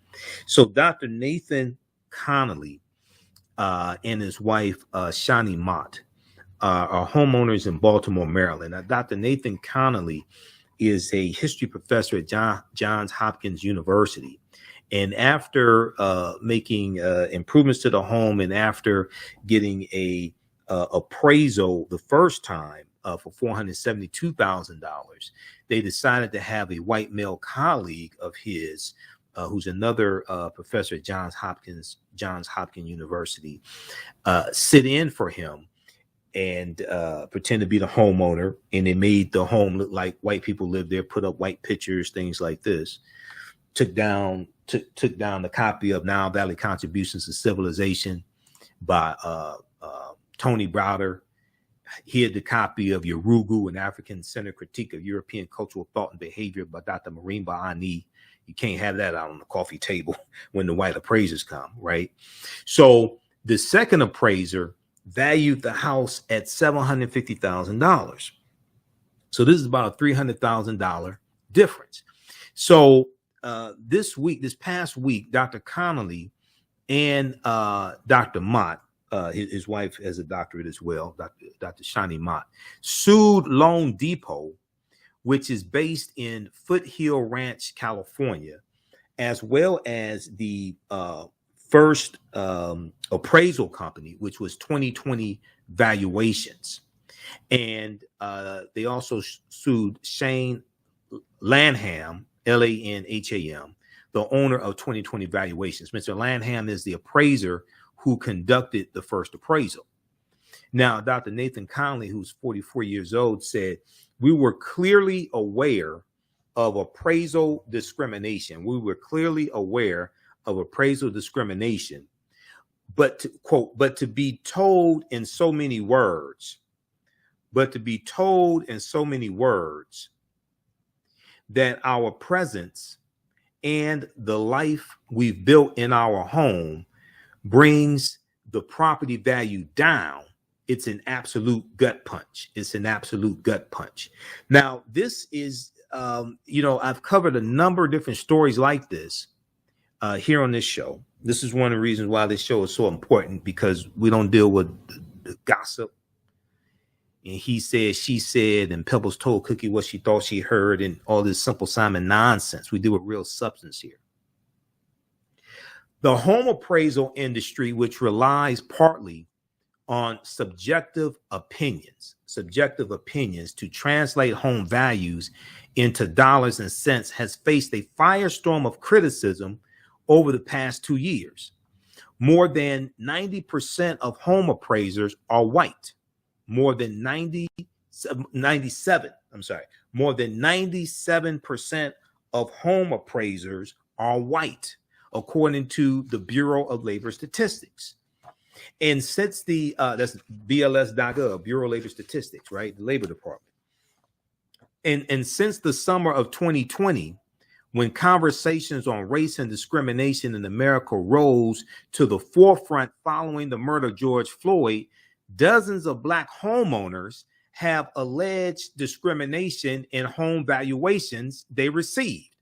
So Dr. Nathan Connolly and his wife Shani Mott are homeowners in Baltimore, Maryland. Now, Dr. Nathan Connolly is a history professor at Johns Hopkins University. And after making improvements to the home and after getting a appraisal the first time for $472,000, they decided to have a white male colleague of his, who's another professor at Johns Hopkins University, sit in for him and pretend to be the homeowner. And they made the home look like white people lived there, put up white pictures, things like this. Took down the copy of Nile Valley Contributions to Civilization by Tony Browder. He had the copy of Yorugu, an African-centered critique of European cultural thought and behavior by Dr. Marimba Ani. You can't have that out on the coffee table when the white appraisers come, right? So the second appraiser valued the house at $750,000. So this is about a $300,000 difference. So this past week, Dr. Connolly and Dr. Mott, his wife has a doctorate as well, Dr. Shani Mott, sued Loan Depot, which is based in Foothill Ranch, California, as well as the first appraisal company, which was 2020 Valuations. And they also sued Shane Lanham, Lanham, the owner of 2020 Valuations. Mr. Lanham is the appraiser who conducted the first appraisal. Now, Dr. Nathan Connolly, who's 44 years old, said, "We were clearly aware of appraisal discrimination. We were clearly aware of appraisal discrimination, but to, quote, but to be told in so many words, that our presence and the life we've built in our home brings the property value down. It's an absolute gut punch. Now, this is, I've covered a number of different stories like this here on this show. This is one of the reasons why this show is so important, because we don't deal with the gossip and he said, she said, and Pebbles told Cookie what she thought she heard, and all this Simple Simon nonsense. We deal with real substance here. The home appraisal industry, which relies partly on subjective opinions to translate home values into dollars and cents, has faced a firestorm of criticism over the past 2 years. More than 90% of home appraisers are white. More than 97% of home appraisers are white, according to the Bureau of Labor Statistics. And since that's BLS.gov, Bureau of Labor Statistics, right? The Labor Department. And since the summer of 2020, when conversations on race and discrimination in America rose to the forefront following the murder of George Floyd, dozens of Black homeowners have alleged discrimination in home valuations they received.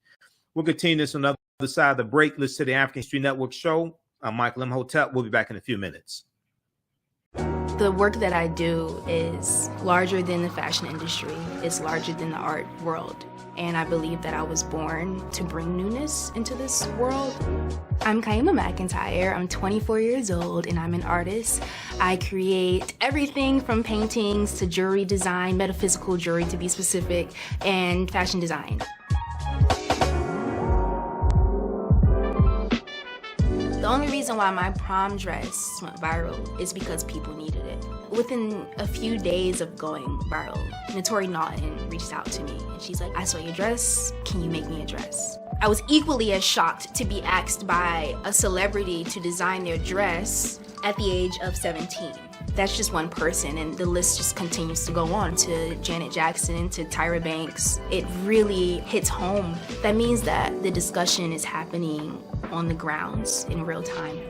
We'll continue this on the other side of the break. Listen to the African History Network show. I'm Michael Imhotep. We'll be back in a few minutes. The work that I do is larger than the fashion industry. It's larger than the art world. And I believe that I was born to bring newness into this world. I'm Kaima McIntyre. I'm 24 years old and I'm an artist. I create everything from paintings to jewelry design, metaphysical jewelry to be specific, and fashion design. The only reason why my prom dress went viral is because people needed it. Within a few days of going viral, Notori Naughton reached out to me and she's like, I saw your dress, can you make me a dress? I was equally as shocked to be asked by a celebrity to design their dress at the age of 17. That's just one person, and the list just continues to go on to Janet Jackson, to Tyra Banks. It really hits home. That means that the discussion is happening on the grounds in real time.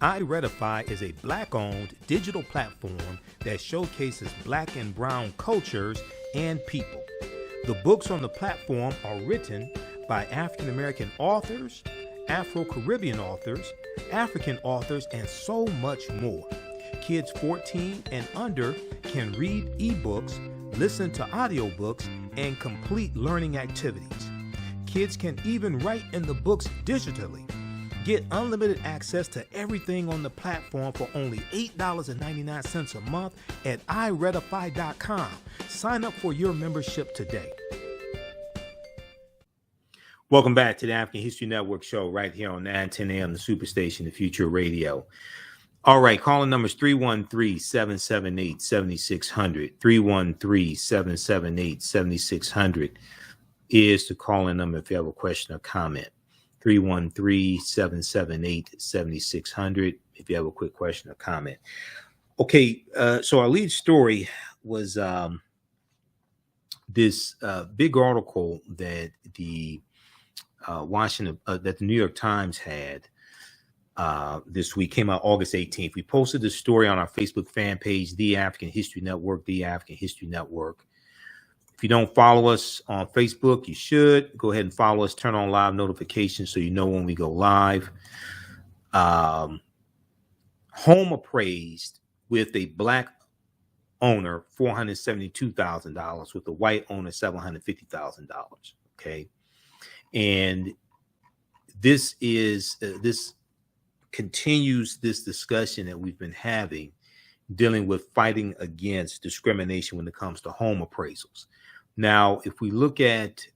iRedify is a Black-owned digital platform that showcases Black and Brown cultures and people. The books on the platform are written by African-American authors, Afro-Caribbean authors, African authors, and so much more. Kids 14 and under can read ebooks, listen to audiobooks, and complete learning activities. Kids can even write in the books digitally. Get unlimited access to everything on the platform for only $8.99 a month at iRedify.com. Sign up for your membership today. Welcome back to the African History Network show right here on 910 AM, the Superstation, the Future Radio. All right, calling numbers 313-778-7600. 313-778-7600 is the calling number if you have a question or comment. 313-778-7600 if you have a quick question or comment. Okay, so our lead story was this big article that the that the New York Times had this week, came out August 18th. We posted this story on our Facebook fan page, The African History Network, The African History Network. If you don't follow us on Facebook, you should. Go ahead and follow us. Turn on live notifications so you know when we go live. Home appraised with a Black owner, $472,000, with a white owner, $750,000. Okay. And this is this continues this discussion that we've been having, dealing with fighting against discrimination when it comes to home appraisals. Now, if we look at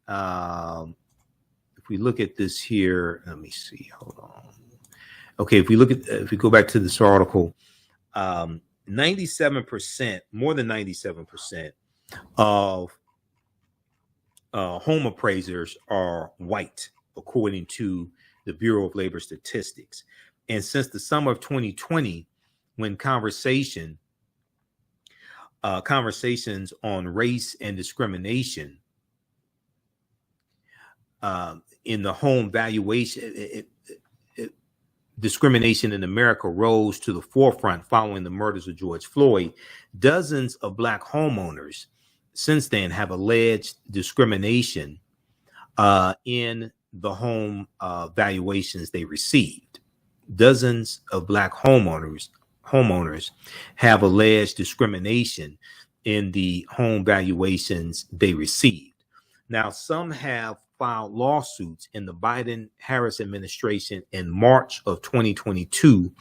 this here, let me see. Hold on. Okay, if we go back to this article, 97%, more than 97% of home appraisers are white, according to the Bureau of Labor Statistics. And since the summer of 2020, when conversations on race and discrimination in the home valuation, discrimination in America rose to the forefront following the murders of George Floyd, dozens of Black homeowners since then have alleged discrimination in the home valuations they received. Dozens of Black homeowners have alleged discrimination in the home valuations they received. Now, some have filed lawsuits, in the Biden-Harris administration in March of 2022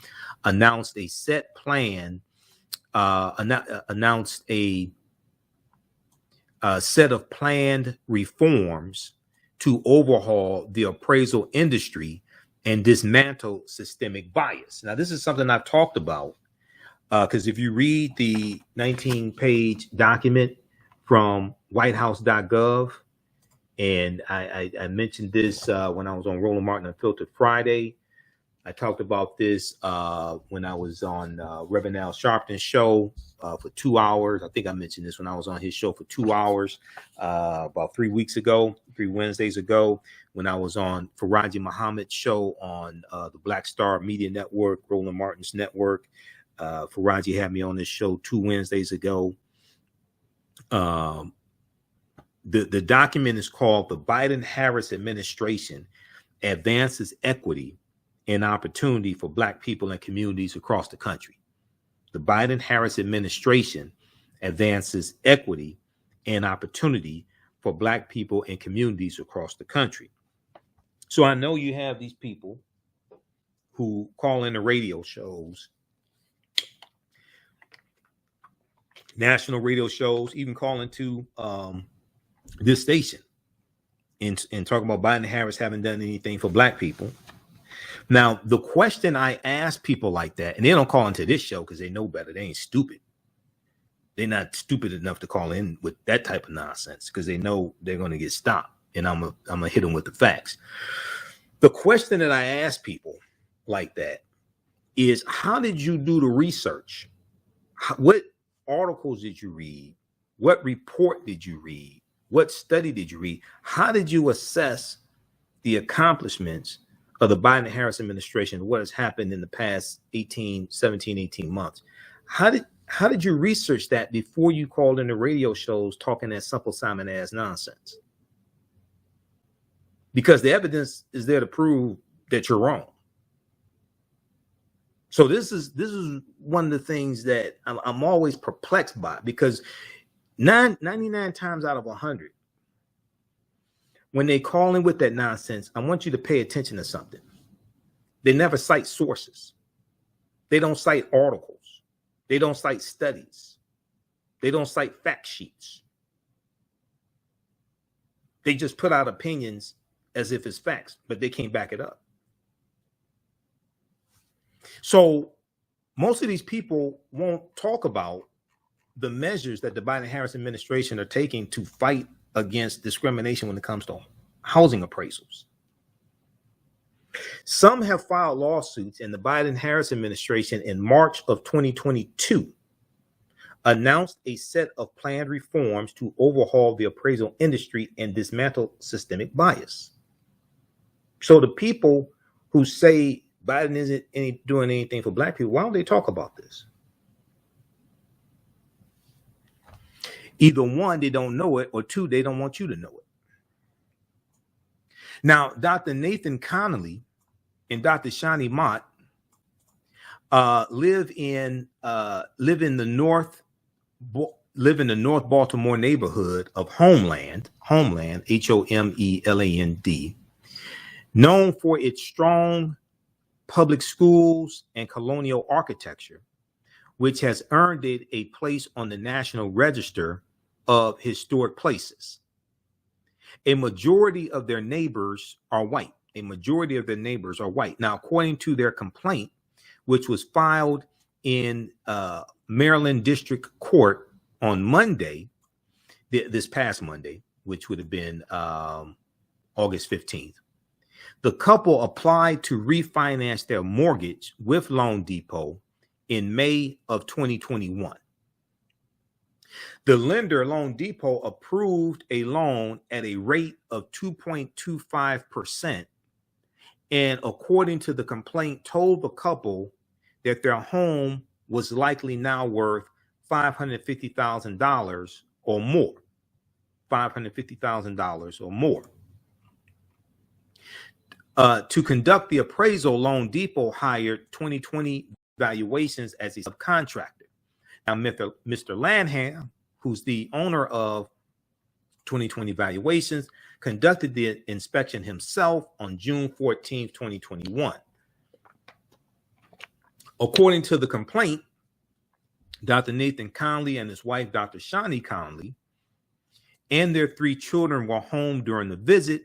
announced a set plan, announced a set of planned reforms to overhaul the appraisal industry and dismantle systemic bias. Now, this is something I've talked about because if you read the 19-page document from whitehouse.gov, and I mentioned this when I was on Roland Martin Unfiltered Friday. I talked about this when I was on Reverend Al Sharpton's show for 2 hours. I think I mentioned this when I was on his show for 2 hours about 3 Wednesdays ago, when I was on Faraji Muhammad's show on the Black Star Media Network, Roland Martin's network. Faraji had me on this show 2 Wednesdays ago. The document is called The Biden-Harris Administration Advances Equity and opportunity for Black people and communities across the country. The Biden-Harris administration advances equity and opportunity for Black people and communities across the country. So I know you have these people who call in the radio shows, national radio shows, even call into this station and talk about Biden and Harris haven't done anything for Black people. Now, the question I ask people like that, and they don't call into this show because they know better. They ain't stupid. They're not stupid enough to call in with that type of nonsense because they know they're going to get stopped. And I'm gonna hit them with the facts. The question that I ask people like that is, how did you do the research? What articles did you read? What report did you read? What study did you read? How did you assess the accomplishments of the Biden-Harris administration, what has happened in the past 18 months? How did you research that before you called in the radio shows talking that Simple Simon ass nonsense? Because the evidence is there to prove that you're wrong. So this is one of the things that I'm always perplexed by, because 99 times out of 100, when they call in with that nonsense, I want you to pay attention to something. They never cite sources. They don't cite articles. They don't cite studies. They don't cite fact sheets. They just put out opinions as if it's facts, but they can't back it up. So most of these people won't talk about the measures that the Biden-Harris administration are taking to fight against discrimination when it comes to housing appraisals. Some have filed lawsuits, and the Biden-Harris administration in March of 2022 announced a set of planned reforms to overhaul the appraisal industry and dismantle systemic bias. So the people who say Biden isn't doing anything for Black people, why don't they talk about this? Either one, they don't know it, or two, they don't want you to know it. Now, Dr. Nathan Connolly and Dr. Shani Mott live in the North Baltimore neighborhood of Homeland, Homeland, known for its strong public schools and colonial architecture, which has earned it a place on the National Register of Historic Places. A majority of their neighbors are white. Now, according to their complaint, which was filed in Maryland District Court on Monday, this past Monday, which would have been August 15th, the couple applied to refinance their mortgage with Loan Depot in May of 2021. The lender, Loan Depot, approved a loan at a rate of 2.25%, and according to the complaint, told the couple that their home was likely now worth $550,000 or more. $550,000 or more. To conduct the appraisal, Loan Depot hired 2020 Valuations as a subcontractor. Now, Mr. Lanham, who's the owner of 2020 Valuations, conducted the inspection himself on June 14th, 2021. According to the complaint, Dr. Nathan Conley and his wife, Dr. Shani Conley, and their 3 children were home during the visit,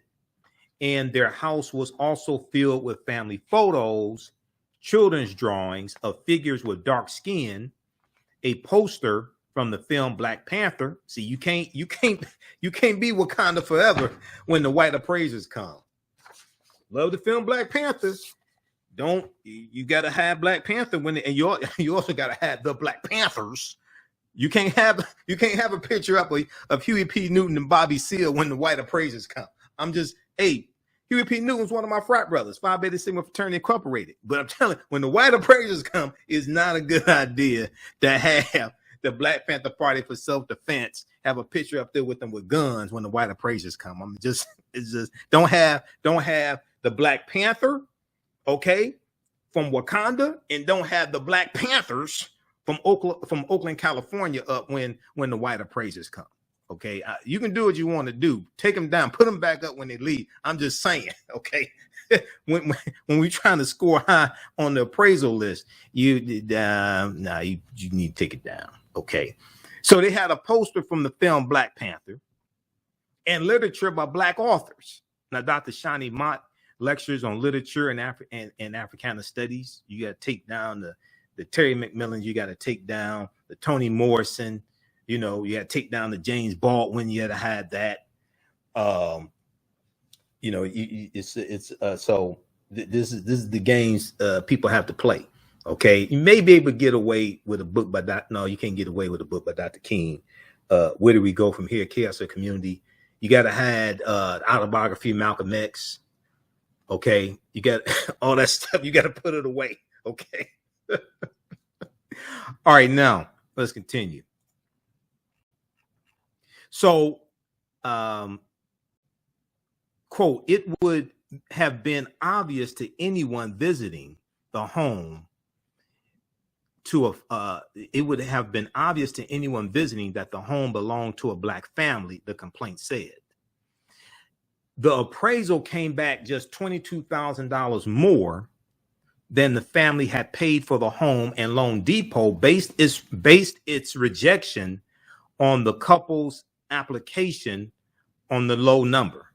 and their house was also filled with family photos, children's drawings of figures with dark skin, a poster from the film Black Panther. See, you can't be Wakanda forever when the white appraisers come. Love the film Black Panther. You got to have Black Panther and you also got to have the Black Panthers. You can't have a picture up of Huey P. Newton and Bobby Seale when the white appraisers come. Huey P. Newton's one of my frat brothers, Phi Beta Sigma Fraternity Incorporated. But I'm telling you, when the white appraisers come, it's not a good idea to have the Black Panther Party for self-defense have a picture up there with them with guns when the white appraisers come. Don't have the Black Panther, okay? from Wakanda and don't have the Black Panthers from Oakland, California up when the white appraisers come. Okay, you can do what you want to do. Take them down, put them back up when they leave. I'm just saying, okay. when we're trying to score high on the appraisal list, you need to take it down. Okay, so they had a poster from the film Black Panther and literature by Black authors. Now, Dr. Shani Mott lectures on literature and Africana studies. You got to take down the Terry McMillan. You got to take down the Toni Morrison. You know, you got to take down the James Baldwin. You got to have that. You know, so this is the games people have to play. Okay, you may be able to get away with a book by Dr. No, you can't get away with a book by Dr. King. Where do we go from here? Chaos or Community. You got to have autobiography of Malcolm X. Okay, you got all that stuff. You got to put it away. Okay. All right, now let's continue. So, quote, it would have been obvious to anyone visiting the home it would have been obvious to anyone visiting that the home belonged to a Black family, the complaint said. The appraisal came back just $22,000 more than the family had paid for the home, and Loan Depot based its rejection on the couple's application on the low number.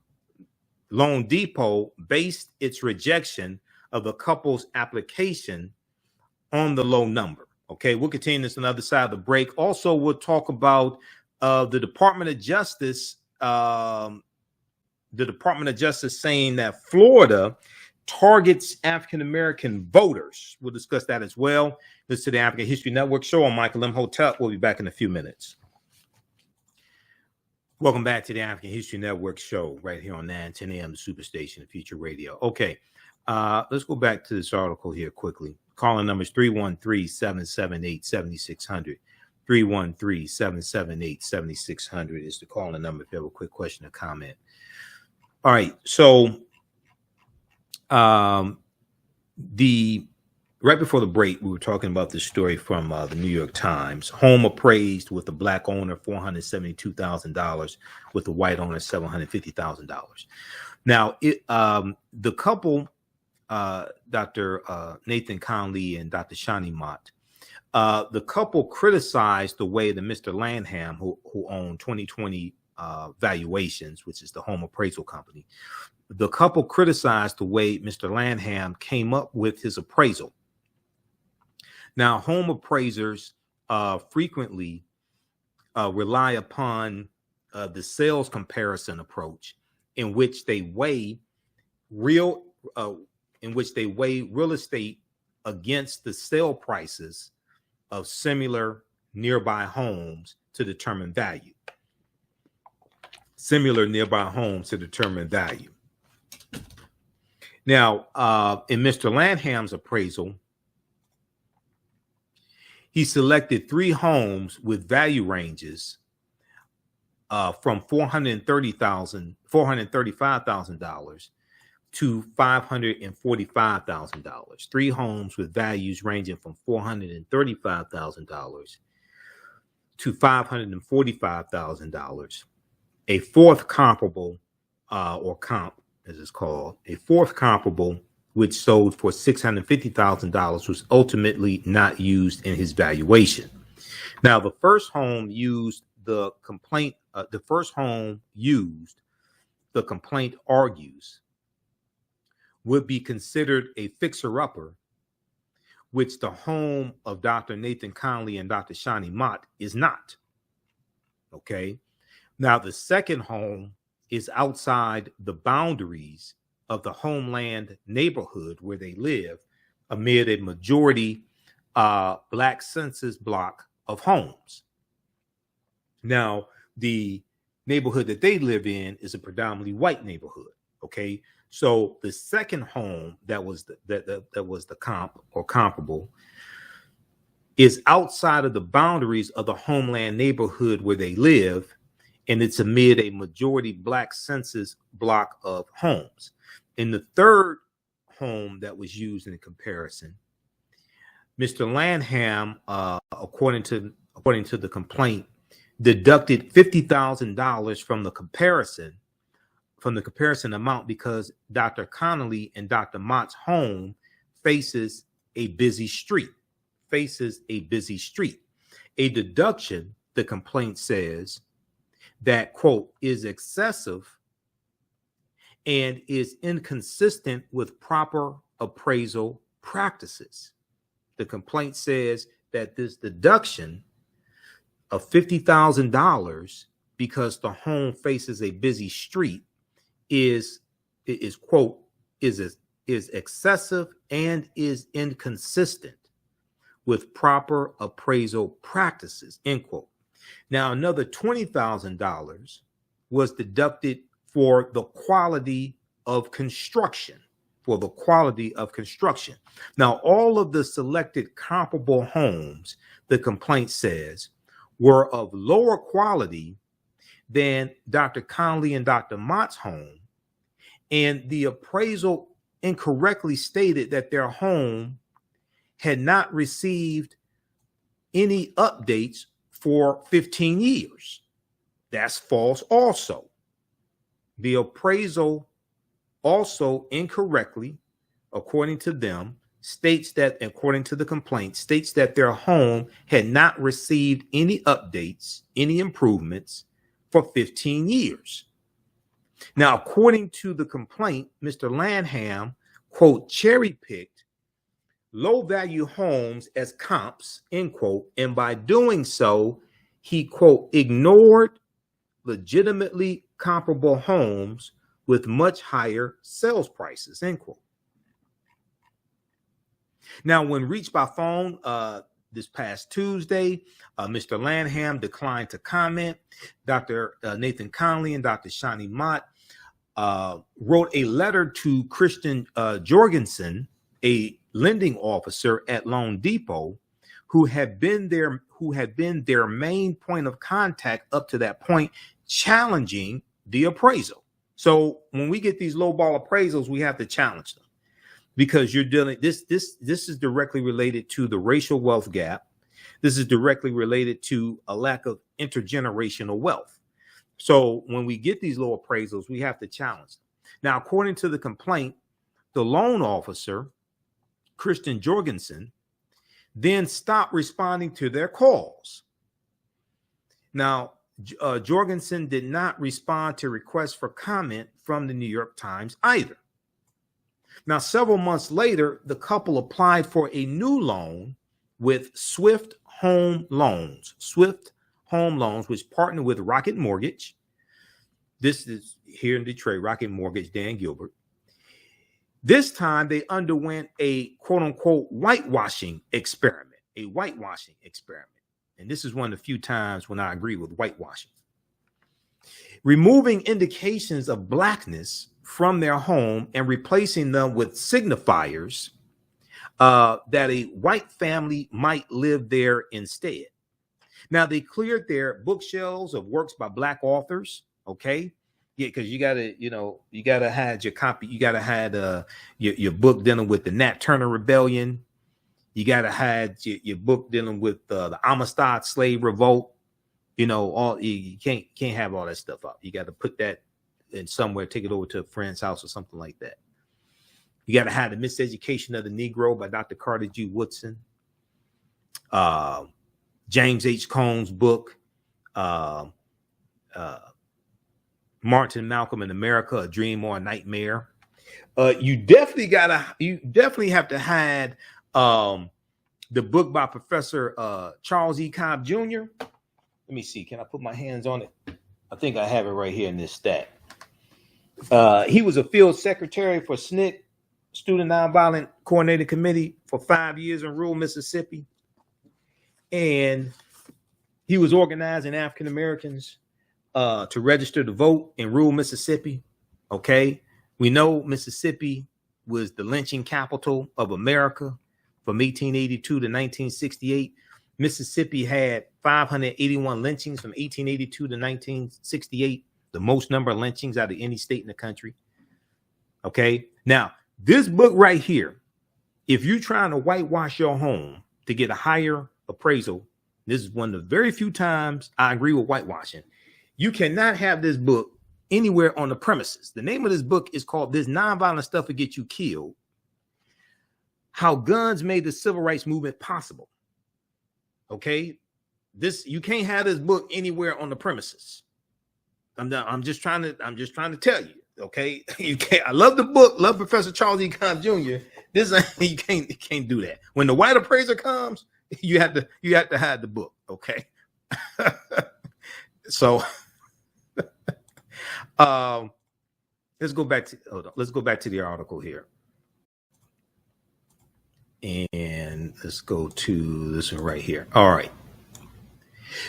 Loan Depot based its rejection of the couple's application on the low number. Okay, we'll continue this on the other side of the break. Also, we'll talk about the Department of Justice. The Department of Justice saying that Florida targets African-American voters. We'll discuss that as well. This is the African History Network show. I'm Michael Imhotep. We'll be back in a few minutes. Welcome back to the African History Network show right here on 910 AM, the Superstation of Future Radio. Okay, let's go back to this article here quickly. Calling numbers 313-778-7600. 313-778-7600 is the calling number if you have a quick question or comment. All right, so right before the break, we were talking about this story from the New York Times. Home appraised with a Black owner $472,000, with a white owner $750,000. Now, the couple, Dr. Nathan Conley and Dr. Shani Mott, the couple criticized the way that Mr. Lanham, who owned 2020 Valuations, which is the home appraisal company, the couple criticized the way Mr. Lanham came up with his appraisal. Now, home appraisers frequently rely upon the sales comparison approach, in which they weigh real estate against the sale prices of similar nearby homes to determine value. Similar nearby homes to determine value. Now, in Mr. Lanham's appraisal, he selected 3 homes with value ranges from $435,000 to $545,000. 3 homes with values ranging from $435,000 to $545,000. A fourth comparable, or comp as it's called, a fourth comparable which sold for $650,000 was ultimately not used in his valuation. Now, the first home used the complaint argues would be considered a fixer-upper, which the home of Dr. Nathan Conley and Dr. Shani Mott is not. Okay. Now, the second home is outside the boundaries of the homeland neighborhood where they live, amid a majority Black census block of homes. Now, the neighborhood that they live in is a predominantly white neighborhood. Okay, so the second home that was the comp or comparable is outside of the boundaries of the homeland neighborhood where they live, and it's amid a majority Black census block of homes. In the third home that was used in the comparison. Mr. Lanham, according to the complaint, deducted $50,000 from the comparison amount because Dr. Connolly and Dr. Mott's home faces a busy street. A deduction, the complaint says, that, quote, is excessive and is inconsistent with proper appraisal practices. The complaint says that this deduction of $50,000 because the home faces a busy street is quote, is excessive and is inconsistent with proper appraisal practices, end quote. Now, another $20,000 was deducted for the quality of construction. Now, all of the selected comparable homes, the complaint says, were of lower quality than Dr. Connolly and Dr. Mott's home, and the appraisal incorrectly stated that their home had not received any updates for 15 years. That's false also. The appraisal also incorrectly, according to them, states that, according to the complaint, states that their home had not received any updates, any improvements for 15 years. Now, according to the complaint, Mr. Lanham, quote, cherry-picked low-value homes as comps, end quote, and by doing so, he, quote, ignored legitimately comparable homes with much higher sales prices, end quote. Now, when reached by phone this past Tuesday, Mr. Lanham declined to comment. Dr. Nathan Connolly and Dr. Shani Mott wrote a letter to Christian Jorgensen, a lending officer at Loan Depot, who had been their main point of contact up to that point, challenging the appraisal. So when we get these lowball appraisals, we have to challenge them, because you're dealing, this is directly related to the racial wealth gap. This is directly related to a lack of intergenerational wealth. So when we get these low appraisals, we have to challenge them. Now, according to the complaint, the loan officer, Christian Jorgensen, then stopped responding to their calls. Now, Jorgensen did not respond to requests for comment from the New York Times either. Now, several months later, the couple applied for a new loan with Swift Home Loans, which partnered with Rocket Mortgage. This is here in Detroit, Rocket Mortgage, Dan Gilbert. This time they underwent a quote unquote whitewashing experiment, And this is one of the few times when I agree with whitewashing. Removing indications of blackness from their home and replacing them with signifiers that a white family might live there instead. Now, they cleared their bookshelves of works by black authors, okay? Yeah, because you gotta have your copy. You gotta have your book dealing with the Nat Turner Rebellion. You gotta have your book dealing with the Amistad Slave Revolt. You can't have all that stuff up. You got to put that in somewhere, take it over to a friend's house or something like that. You got to have the Miseducation of the Negro by Dr. Carter G. Woodson. James H. Cone's book, Martin Malcolm in America, A Dream or a Nightmare. You definitely have to have the book by Professor Charles E. Cobb Jr. Let me see. Can I put my hands on it? I think I have it right here in this stack. He was a field secretary for SNCC, Student Nonviolent Coordinating Committee, for 5 years in rural Mississippi. And he was organizing African Americans to register to vote in rural Mississippi. Okay. We know Mississippi was the lynching capital of America from 1882 to 1968. Mississippi had 581 lynchings from 1882 to 1968, the most number of lynchings out of any state in the country. Okay. Now, This book right here, if you're trying to whitewash your home to get a higher appraisal, this is one of the very few times I agree with whitewashing. You cannot have this book anywhere on the premises. The name of this book is called This Nonviolent Stuff Will Get You Killed: How Guns Made the Civil Rights Movement Possible. Okay, you can't have this book anywhere on the premises. I'm just trying to tell you. Okay, you can't. I love the book, love Professor Charles E. Combs Jr. This you can't do that. When the white appraiser comes, you have to hide the book. Okay, so let's go back to the article here, and let's go to this one right here. All right,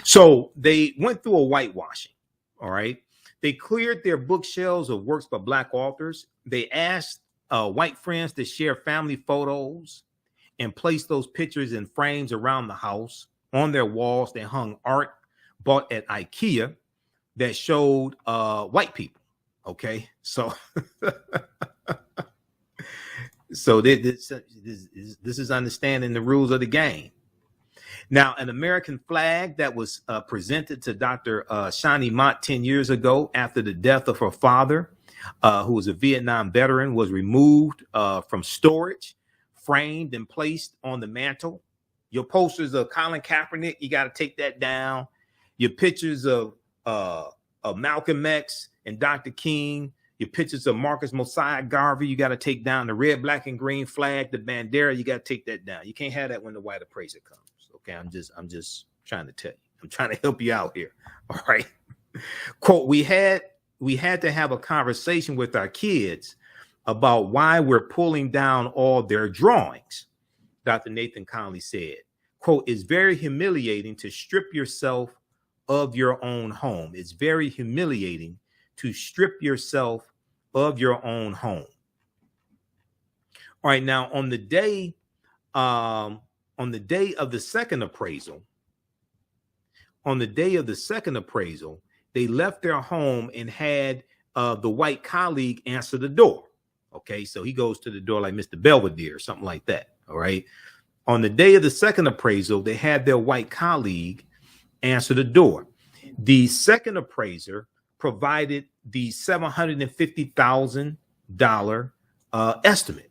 so they went through a whitewashing. All right. They cleared their bookshelves of works by Black authors. They asked white friends to share family photos and place those pictures in frames around the house. On their walls, they hung art bought at IKEA that showed white people. Okay, so this is understanding the rules of the game. Now, an American flag that was presented to Dr. Shani Mott 10 years ago after the death of her father, who was a Vietnam veteran, was removed from storage, framed, and placed on the mantle. Your posters of Colin Kaepernick, you got to take that down. Your pictures of Malcolm X and Dr. King, your pictures of Marcus Mosiah Garvey, you got to take down. The red, black, and green flag, the bandera, you got to take that down. You can't have that when the white appraiser comes. Okay, I'm just trying to tell you. I'm trying to help you out here. All right. Quote, we had to have a conversation with our kids about why we're pulling down all their drawings, Dr. Nathan Conley said. Quote, it's very humiliating to strip yourself of your own home. It's very humiliating to strip yourself of your own home. All right, now on the day of the second appraisal, they left their home and had the white colleague answer the door. Okay, so he goes to the door like Mr. Belvedere or something like that. All right. On the day of the second appraisal, they had their white colleague answer the door. The second appraiser provided the $750,000 estimate.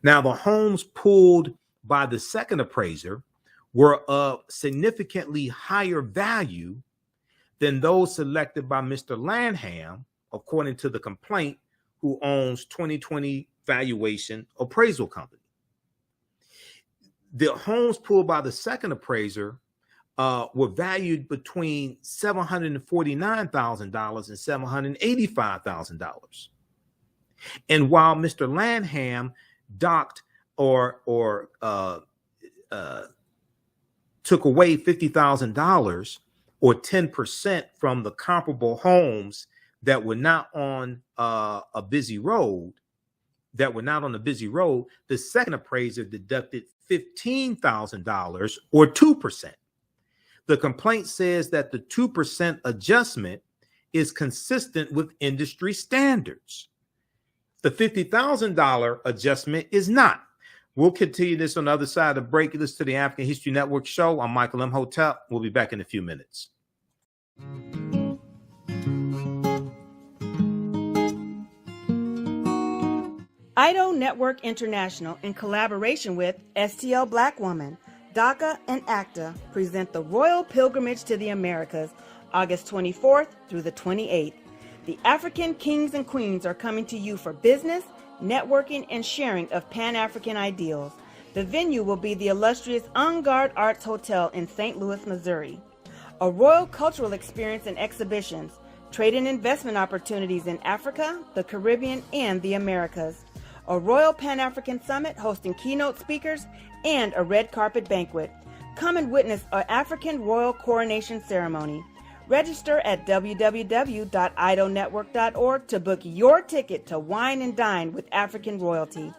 Now, the homes pulled by the second appraiser were of significantly higher value than those selected by Mr. Lanham, according to the complaint, who owns 2020 Valuation Appraisal Company. The homes pulled by the second appraiser were valued between $749,000 and $785,000. And while Mr. Lanham docked or took away $50,000 or 10% from the comparable homes that were not on a busy road, the second appraiser deducted $15,000 or 2%. The complaint says that the 2% adjustment is consistent with industry standards. The $50,000 adjustment is not. We'll continue this on the other side of the break. This to the African History Network show. I'm Michael Imhotep. We'll be back in a few minutes. IDO Network International, in collaboration with STL Black Woman, DACA, and ACTA, present the Royal Pilgrimage to the Americas, August 24th through the 28th. The African kings and queens are coming to you for business, networking, and sharing of Pan-African ideals. The venue will be the illustrious En Garde Arts Hotel in St. Louis, Missouri. A royal cultural experience and exhibitions, trade and investment opportunities in Africa, the Caribbean, and the Americas. A Royal Pan-African Summit hosting keynote speakers and a red carpet banquet. Come and witness an African royal coronation ceremony. Register at www.idonetwork.org to book your ticket to wine and dine with African royalty.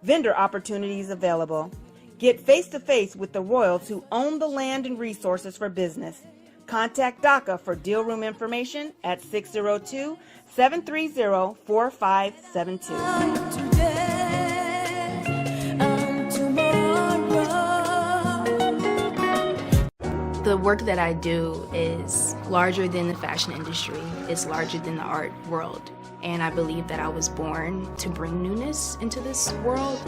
Vendor opportunities available. Get face-to-face with the royals who own the land and resources for business. Contact DACA for deal room information at 602-730-4572. work that I do is larger than the fashion industry. It's larger than the art world. And I believe that I was born to bring newness into this world.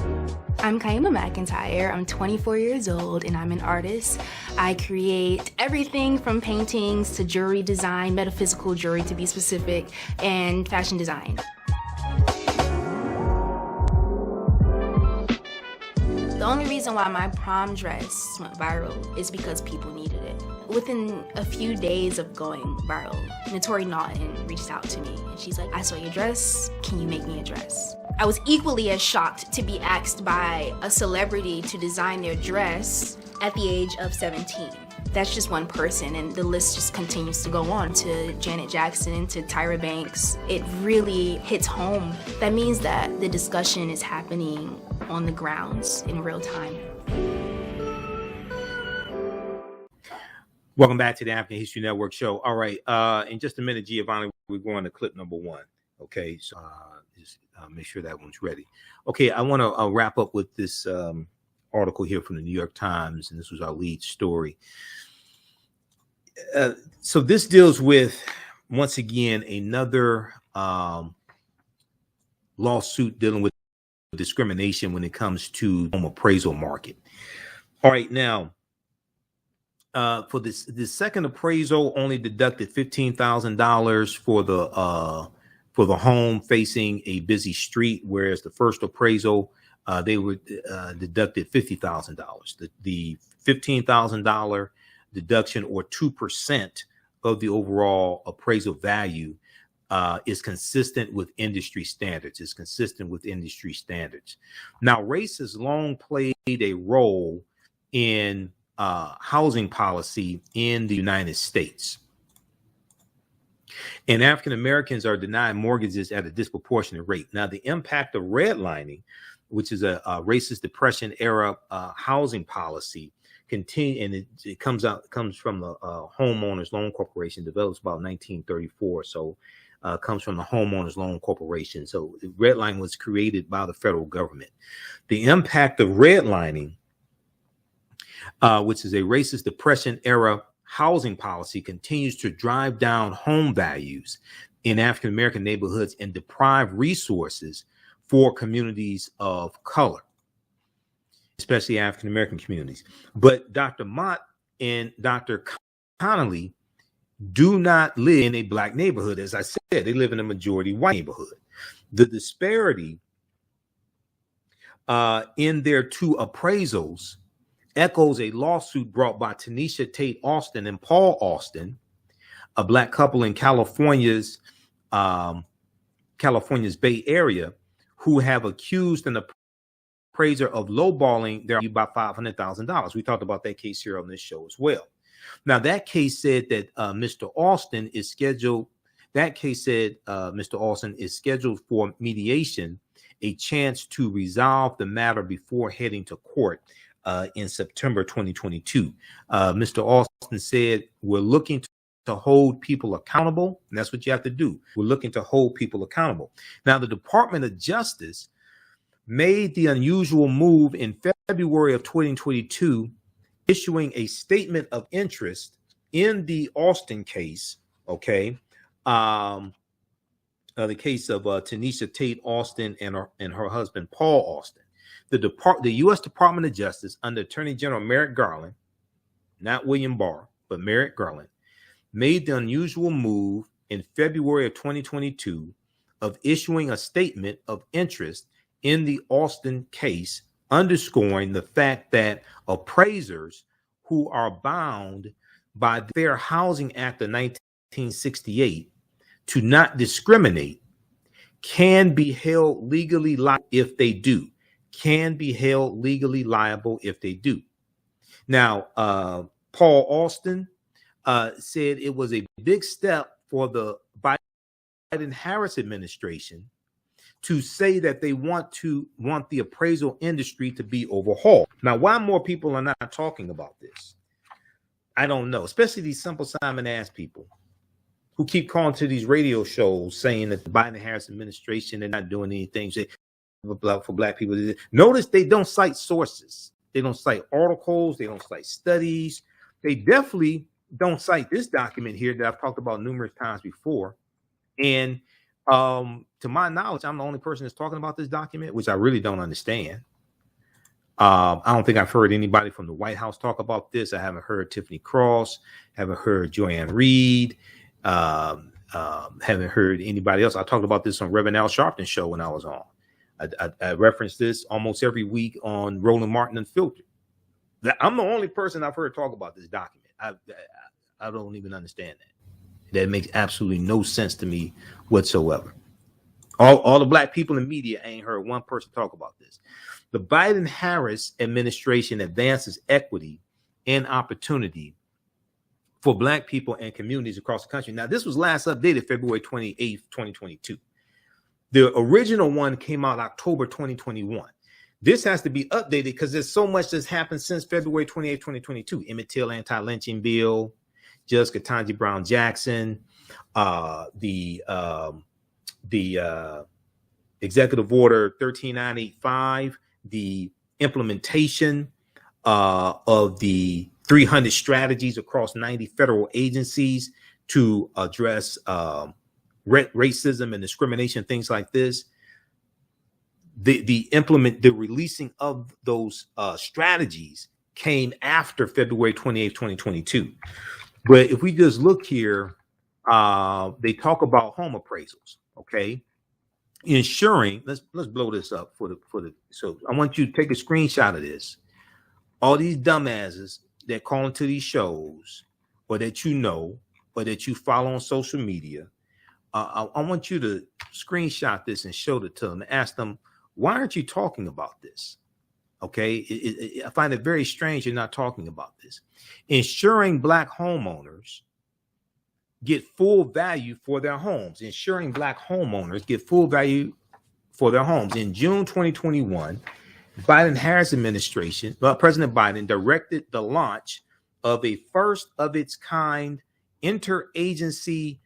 I'm Kaima McIntyre. I'm 24 years old and I'm an artist. I create everything from paintings to jewelry design, metaphysical jewelry to be specific, and fashion design. The only reason why my prom dress went viral is because people needed it. Within a few days of going viral, Notori Naughton reached out to me and she's like, I saw your dress, can you make me a dress? I was equally as shocked to be asked by a celebrity to design their dress at the age of 17. That's just one person, and the list just continues to go on to Janet Jackson, to Tyra Banks. It really hits home. That means that the discussion is happening on the grounds in real time. Welcome back to the African History Network show. All right, in just a minute, Giovanni, we're going to clip number one. Okay, so just make sure that one's ready. Okay, I want to wrap up with this article here from the New York Times, and this was our lead story. So this deals with, once again, another lawsuit dealing with discrimination when it comes to home appraisal market. All right, now, for this second appraisal, only deducted $15,000 for the home facing a busy street, whereas the first appraisal they were deducted $50,000. The $15,000 deduction, or 2% of the overall appraisal value, is consistent with industry standards. It's consistent with industry standards. Now, race has long played a role in housing policy in the United States. And African Americans are denied mortgages at a disproportionate rate. Now, the impact of redlining, which is a racist depression era housing policy, continue, and it comes from the Homeowners Loan Corporation, developed about 1934. So comes from the Homeowners Loan Corporation. So redlining was created by the federal government. The impact of redlining, which is a racist depression era housing policy, continues to drive down home values in African American neighborhoods and deprive resources for communities of color, especially African American communities. But Dr. Mott and Dr. Connolly do not live in a black neighborhood. As I said, they live in a majority white neighborhood. The disparity in their two appraisals echoes a lawsuit brought by Tanisha Tate Austin and Paul Austin, a black couple in California's Bay Area, who have accused an appraiser of lowballing their value by $500,000. We talked about that case here on this show as well. Now, that case said that Mr. Austin is scheduled for mediation, a chance to resolve the matter before heading to court in September 2022. Mr. Austin said, we're looking to hold people accountable, and that's what you have to do. We're looking to hold people accountable. Now, the Department of Justice made the unusual move in February of 2022, issuing a statement of interest in the Austin case, okay? The case of Tanisha Tate Austin and her husband, Paul Austin. The U.S. Department of Justice, under Attorney General Merrick Garland, not William Barr, but Merrick Garland, made the unusual move in February of 2022 of issuing a statement of interest in the Austin case, underscoring the fact that appraisers who are bound by the Fair Housing Act of 1968 to not discriminate can be held legally liable if they do. Now, Paul Austin said it was a big step for the Biden-Harris administration to say that they want the appraisal industry to be overhauled. Now, why more people are not talking about this, I don't know, especially these Simple Simon ass people who keep calling to these radio shows saying that the Biden-Harris administration, they're not doing anything for black people. Notice they don't cite sources. They don't cite articles. They don't cite studies. They definitely don't cite this document here that I've talked about numerous times before. And to my knowledge, I'm the only person that's talking about this document, which I really don't understand. I don't think I've heard anybody from the White House talk about this. I haven't heard Tiffany Cross, haven't heard Joanne Reed, haven't heard anybody else. I talked about this on Reverend Al Sharpton's show when I was on. I reference this almost every week on Roland Martin Unfiltered. I'm the only person I've heard talk about this document. I don't even understand that. That makes absolutely no sense to me whatsoever. All the black people in media ain't heard one person talk about this. The Biden-Harris administration advances equity and opportunity for black people and communities across the country. Now, this was last updated February 28th, 2022. The original one came out October 2021. This has to be updated because there's so much that's happened since February 28th, 2022. Emmett Till anti-lynching bill, Judge Ketanji Brown Jackson, the Executive Order 13985, the implementation of the 300 strategies across 90 federal agencies to address racism and discrimination, things like this. The releasing of those strategies came after February 28th, 2022. But if we just look here, they talk about home appraisals, okay? Ensuring, let's blow this up so I want you to take a screenshot of this. All these dumbasses that call into these shows, or that you know, or that you follow on social media, I want you to screenshot this and show it to them and ask them, why aren't you talking about this? Okay, I find it very strange you're not talking about this. Ensuring black homeowners get full value for their homes. Ensuring black homeowners get full value for their homes. In June 2021, Biden-Harris administration, President Biden directed the launch of a first of its kind interagency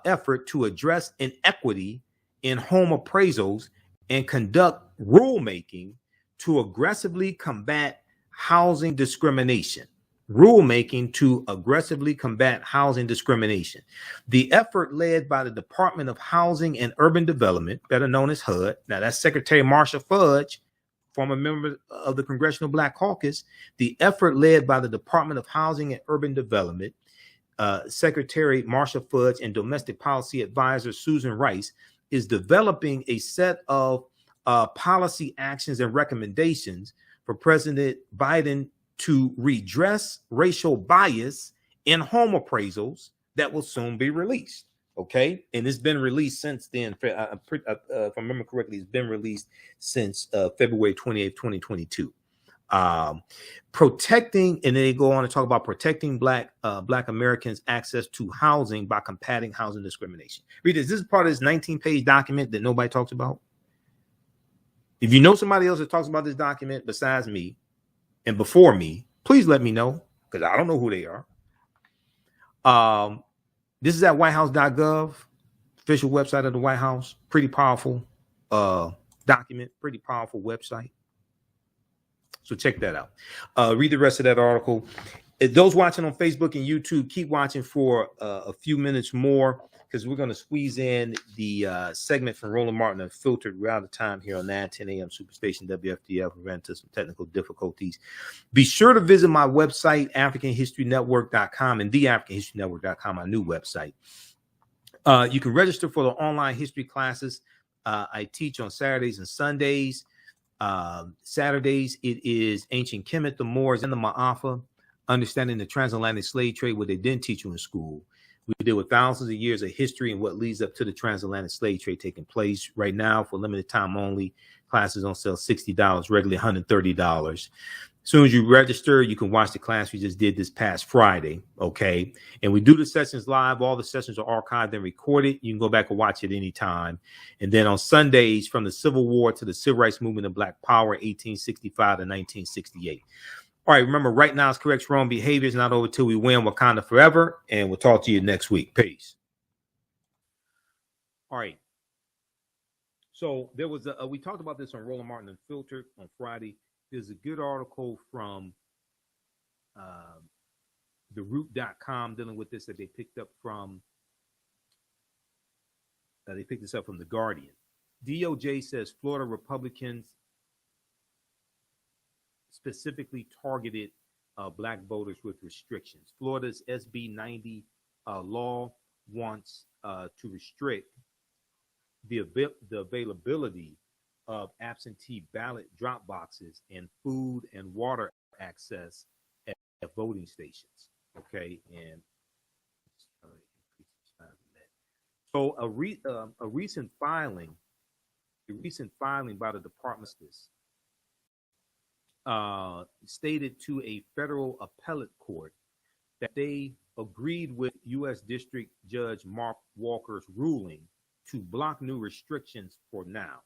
effort to address inequity in home appraisals and conduct rulemaking to aggressively combat housing discrimination. Rulemaking to aggressively combat housing discrimination. The effort led by the Department of Housing and Urban Development, better known as HUD. Now that's Secretary Marsha Fudge, former member of the Congressional Black Caucus. The effort led by the Department of Housing and Urban Development, Secretary Marsha Fudge, and Domestic Policy Advisor Susan Rice is developing a set of policy actions and recommendations for President Biden to redress racial bias in home appraisals that will soon be released. Okay, and it's been released since then. If I remember correctly, it's been released since February 28th, 2022. Protecting, and then they go on to talk about protecting Black Americans' access to housing by combating housing discrimination. Read this. This is part of this 19-page document that nobody talks about. If you know somebody else that talks about this document besides me and before me, please let me know, because I don't know who they are. This is at whitehouse.gov, official website of the White House. Pretty powerful document, pretty powerful website. So check that out. Read the rest of that article. Those watching on Facebook and YouTube, keep watching for a few minutes more, because we're going to squeeze in the segment from Roland Martin Unfiltered. We're out of time here on 9:10 a.m. Superstation WFDF. We ran into some technical difficulties. Be sure to visit my website, AfricanHistoryNetwork.com, and TheAHNShow.com, my new website. You can register for the online history classes I teach on Saturdays and Sundays. Saturdays, it is Ancient Kemet, the Moors, and the Ma'afa, understanding the transatlantic slave trade, what they didn't teach you in school. We deal with thousands of years of history and what leads up to the transatlantic slave trade taking place. Right now, for limited time only, classes on sale $60, regularly $130. As soon as you register, you can watch the class we just did this past Friday, okay? And we do the sessions live. All the sessions are archived and recorded. You can go back and watch it anytime. And then on Sundays, from the Civil War to the Civil Rights Movement of Black Power, 1865 to 1968. All right, remember, right now is correct wrong behavior. It's not over till we win. Wakanda forever. And we'll talk to you next week. Peace. All right. So there was we talked about this on Roland Martin Unfiltered on Friday. There's a good article from the root.com dealing with this that they picked up from, they picked this up from The Guardian. DOJ says Florida Republicans specifically targeted black voters with restrictions. Florida's SB 90 law wants to restrict the availability of absentee ballot drop boxes and food and water access at voting stations. Okay, and so a recent filing by the Department of Justice stated to a federal appellate court that they agreed with U.S. District Judge Mark Walker's ruling to block new restrictions for now.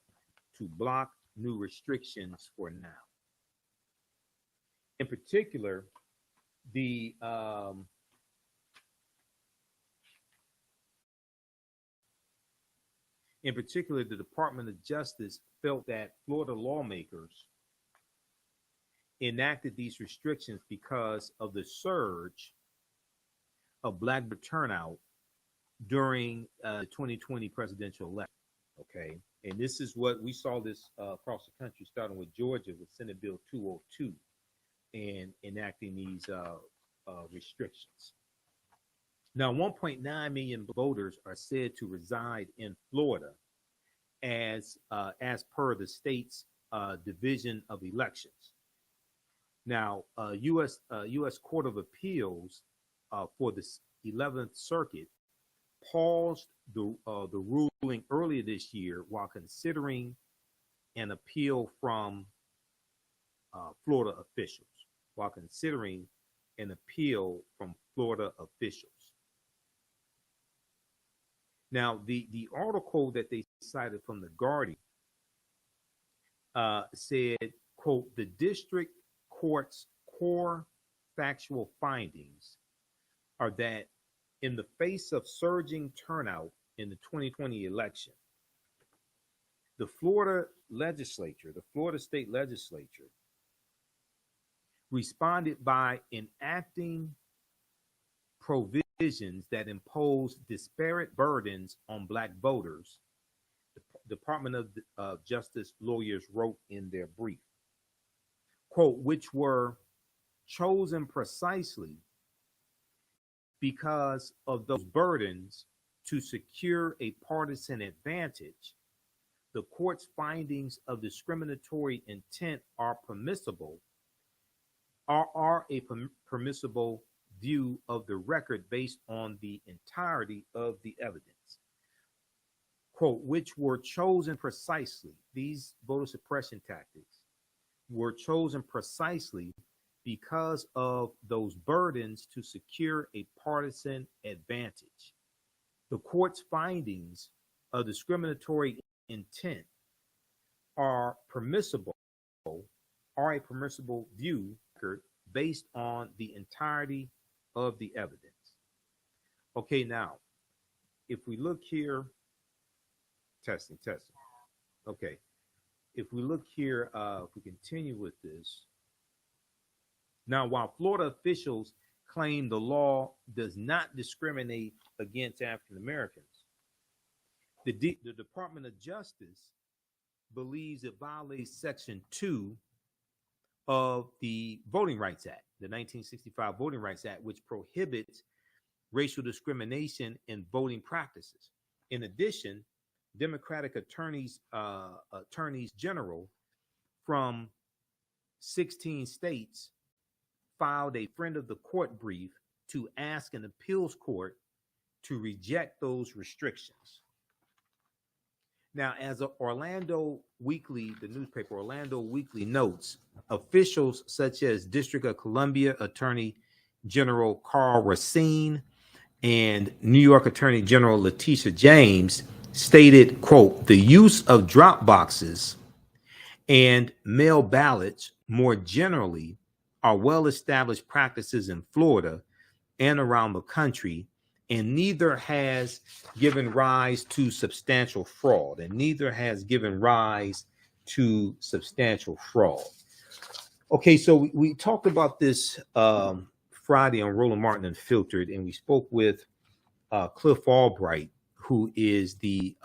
In particular, the Department of Justice felt that Florida lawmakers enacted these restrictions because of the surge of black turnout during the 2020 presidential election. Okay, and this is what we saw this across the country, starting with Georgia with Senate Bill 202 and enacting these restrictions. Now, 1.9 million voters are said to reside in Florida as per the state's Division of Elections. Now, U.S. Court of Appeals for the 11th Circuit paused the ruling earlier this year while considering an appeal from Florida officials. Now, the article that they cited from The Guardian said, quote, the district court's core factual findings are that in the face of surging turnout in the 2020 election, the Florida state legislature, responded by enacting provisions that impose disparate burdens on black voters, the Department of Justice lawyers wrote in their brief. Quote, which were chosen precisely because of those burdens to secure a partisan advantage. The court's findings of discriminatory intent are a permissible view of the record based on the entirety of the evidence. Quote, which were chosen precisely, these voter suppression tactics were chosen precisely because of those burdens to secure a partisan advantage. The court's findings of discriminatory intent are a permissible view based on the entirety of the evidence. Okay, now, if we look here, testing. Okay, if we look here, if we continue with this. Now, while Florida officials claim the law does not discriminate against African Americans, the Department of Justice believes it violates Section 2 of the Voting Rights Act, the 1965 Voting Rights Act, which prohibits racial discrimination in voting practices. In addition, Democratic attorneys general from 16 states filed a friend of the court brief to ask an appeals court to reject those restrictions. Now, as Orlando Weekly, the newspaper Orlando Weekly notes, officials such as District of Columbia Attorney General Carl Racine and New York Attorney General Letitia James stated, quote, the use of drop boxes and mail ballots more generally are well-established practices in Florida and around the country, and neither has given rise to substantial fraud. Okay, so we talked about this Friday on Roland Martin Unfiltered, and we spoke with Cliff Albright, who is the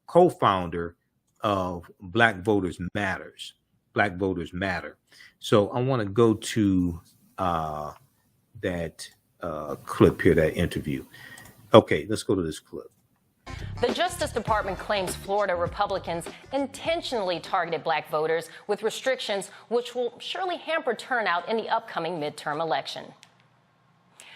co-founder of Black Voters Matters. Black Voters Matter. So I want to go to that clip here, that interview. Okay, let's go to this clip. The Justice Department claims Florida Republicans intentionally targeted black voters with restrictions which will surely hamper turnout in the upcoming midterm election.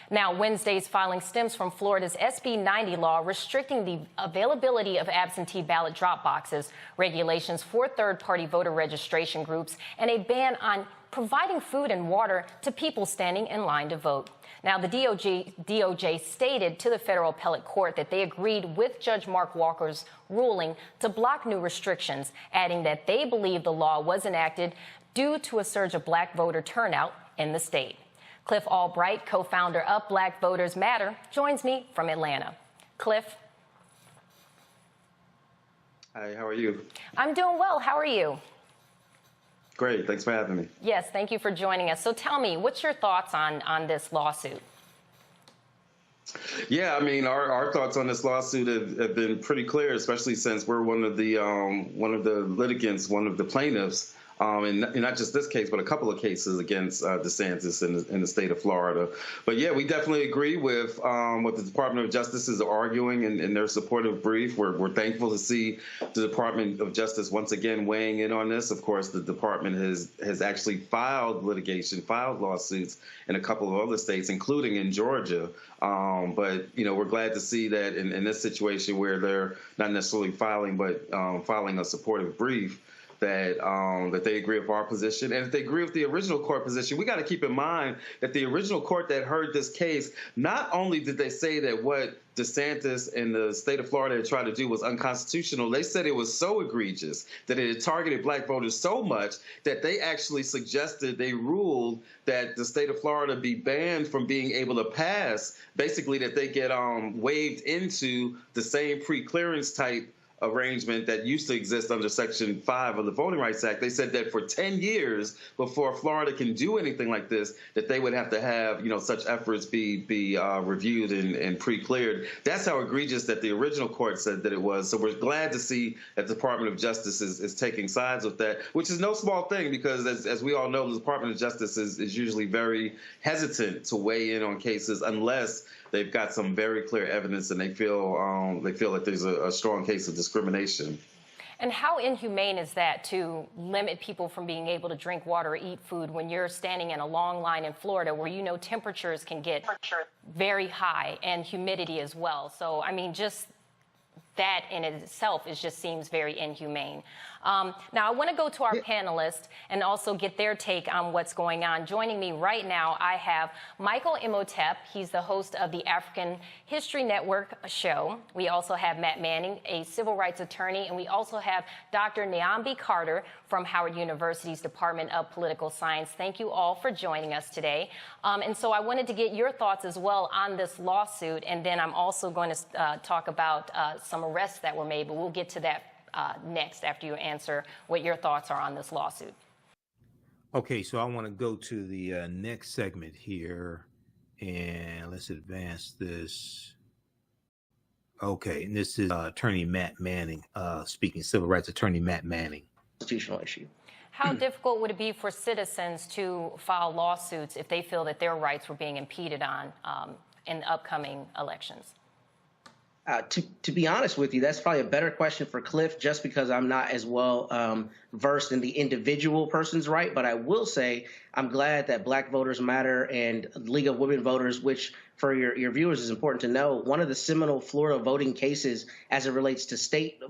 Now, Wednesday's filing stems from Florida's SB 90 law restricting the availability of absentee ballot drop boxes, regulations for third-party voter registration groups, and a ban on providing food and water to people standing in line to vote. Now, the DOJ stated to the federal appellate court that they agreed with Judge Mark Walker's ruling to block new restrictions, adding that they believe the law was enacted due to a surge of black voter turnout in the state. Cliff Albright, co-founder of Black Voters Matter, joins me from Atlanta. Cliff. Hi, how are you? I'm doing well. How are you? Great. Thanks for having me. Yes, thank you for joining us. So tell me, what's your thoughts on this lawsuit? Yeah, I mean, our thoughts on this lawsuit have been pretty clear, especially since we're one of the litigants, one of the plaintiffs. And not just this case, but a couple of cases against DeSantis in the state of Florida. But yeah, we definitely agree with what the Department of Justice is arguing in their supportive brief. We're thankful to see the Department of Justice once again weighing in on this. Of course, the department has actually filed lawsuits in a couple of other states, including in Georgia. But, you know, we're glad to see that in this situation where they're not necessarily filing, but filing a supportive brief, that they agree with our position. And if they agree with the original court position, we got to keep in mind that the original court that heard this case, not only did they say that what DeSantis and the state of Florida had tried to do was unconstitutional, they said it was so egregious that it had targeted black voters so much that they actually they ruled that the state of Florida be banned from being able to pass, basically that they get waived into the same pre-clearance type arrangement that used to exist under Section 5 of the Voting Rights Act. They said that for 10 years before Florida can do anything like this, that they would have to have, you know, such efforts be reviewed and pre-cleared. That's how egregious that the original court said that it was. So we're glad to see that the Department of Justice is taking sides with that, which is no small thing because, as we all know, the Department of Justice is usually very hesitant to weigh in on cases unless they've got some very clear evidence and they feel that there's a strong case of discrimination. And how inhumane is that to limit people from being able to drink water or eat food when you're standing in a long line in Florida where you know temperatures can get very high and humidity as well? So, I mean, just that in itself just seems very inhumane. Now, I want to go to our panelists and also get their take on what's going on. Joining me right now, I have Michael Imhotep. He's the host of the African History Network show. We also have Matt Manning, a civil rights attorney, and we also have Dr. Nyambi Carter from Howard University's Department of Political Science. Thank you all for joining us today. And so I wanted to get your thoughts as well on this lawsuit, and then I'm also going to talk about some arrests that were made, but we'll get to that next after you answer what your thoughts are on this lawsuit. Okay, so I want to go to the next segment here, and let's advance this. Okay, and this is Attorney Matt Manning speaking, civil rights attorney Matt Manning. Constitutional issue. How difficult would it be for citizens to file lawsuits if they feel that their rights were being impeded on in the upcoming elections? To be honest with you, that's probably a better question for Cliff, just because I'm not as well versed in the individual person's right. But I will say I'm glad that Black Voters Matter and League of Women Voters, which for your viewers is important to know, one of the seminal Florida voting cases as it relates to state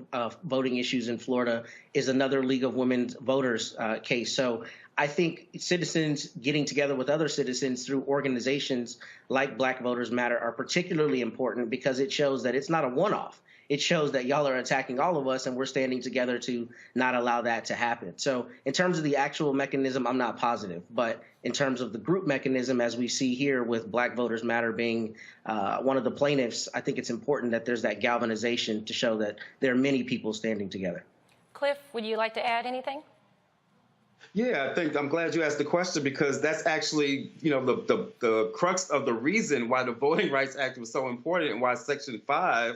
voting issues in Florida is another League of Women Voters case. So I think citizens getting together with other citizens through organizations like Black Voters Matter are particularly important because it shows that it's not a one-off. It shows that y'all are attacking all of us and we're standing together to not allow that to happen. So in terms of the actual mechanism, I'm not positive. But in terms of the group mechanism, as we see here with Black Voters Matter being one of the plaintiffs, I think it's important that there's that galvanization to show that there are many people standing together. Cliff, would you like to add anything? Yeah, I think I'm glad you asked the question, because that's actually, the crux of the reason why the Voting Rights Act was so important, and why Section 5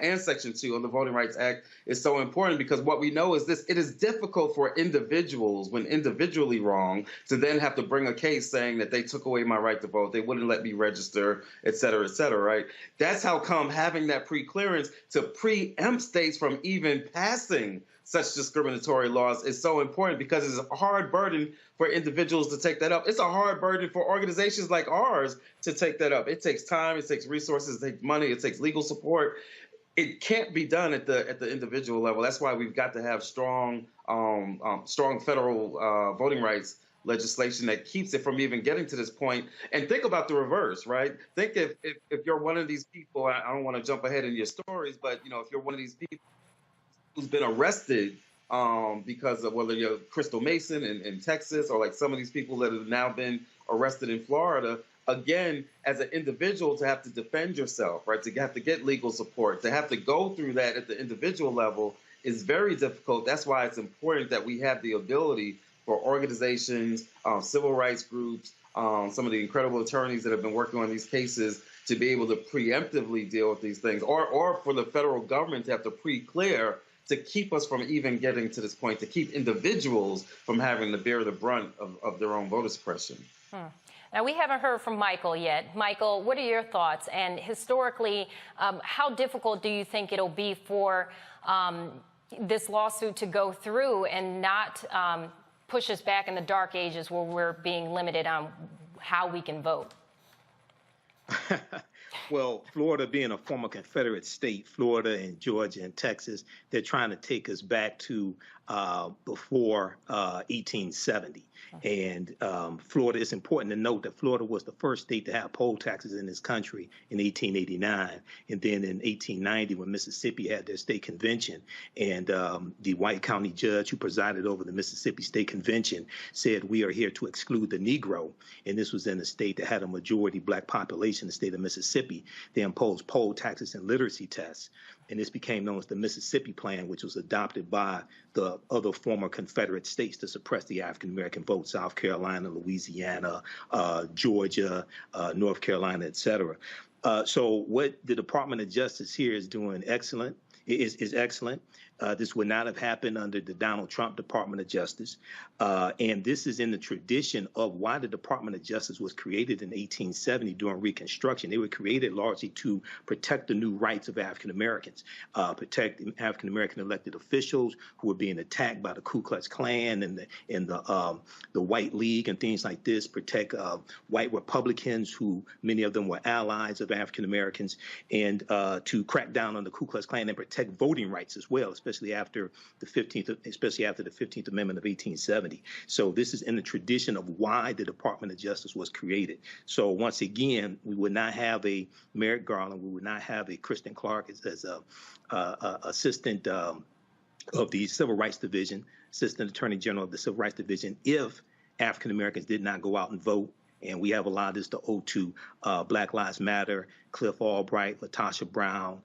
and Section 2 of the Voting Rights Act is so important, because what we know is this: it is difficult for individuals, when individually wrong, to then have to bring a case saying that they took away my right to vote, they wouldn't let me register, et cetera, right? That's how come having that pre-clearance to preempt states from even passing such discriminatory laws is so important, because it's a hard burden for individuals to take that up. It's a hard burden for organizations like ours to take that up. It takes time, it takes resources, it takes money, it takes legal support. It can't be done at the individual level. That's why we've got to have strong federal voting rights legislation that keeps it from even getting to this point. And think about the reverse, right? Think if you're one of these people, I don't want to jump ahead in your stories, but if you're one of these people who's been arrested because of whether you're Crystal Mason in Texas, or like some of these people that have now been arrested in Florida, again, as an individual, to have to defend yourself, right, to have to get legal support, to have to go through that at the individual level is very difficult. That's why it's important that we have the ability for organizations, civil rights groups, some of the incredible attorneys that have been working on these cases to be able to preemptively deal with these things, or for the federal government to have to pre-clear to keep us from even getting to this point, to keep individuals from having to bear the brunt of their own voter suppression. Now, we haven't heard from Michael yet. Michael, what are your thoughts? And historically, how difficult do you think it'll be for this lawsuit to go through and not push us back in the dark ages where we're being limited on how we can vote? Well, Florida being a former Confederate state, Florida and Georgia and Texas, they're trying to take us back to before 1870. And Florida, it's important to note that Florida was the first state to have poll taxes in this country in 1889. And then in 1890, when Mississippi had their state convention, and the white county judge who presided over the Mississippi State Convention said, we are here to exclude the Negro. And this was in a state that had a majority black population, the state of Mississippi. They imposed poll taxes and literacy tests. And this became known as the Mississippi Plan, which was adopted by the other former Confederate states to suppress the African-American vote: South Carolina, Louisiana, Georgia, North Carolina, et cetera. So what the Department of Justice here is doing is excellent. This would not have happened under the Donald Trump Department of Justice. And this is in the tradition of why the Department of Justice was created in 1870 during Reconstruction. They were created largely to protect the new rights of African Americans, protect African American elected officials who were being attacked by the Ku Klux Klan and the White League and things like this, protect white Republicans who many of them were allies of African Americans, and to crack down on the Ku Klux Klan and protect voting rights as well, especially after the 15th Amendment of 1870. So this is in the tradition of why the Department of Justice was created. So once again, we would not have a Merrick Garland, we would not have a Kristen Clark as a assistant of the Civil Rights Division, Assistant Attorney General of the Civil Rights Division, if African Americans did not go out and vote. And we have a lot of this to owe to Black Lives Matter, Cliff Albright, Latasha Brown,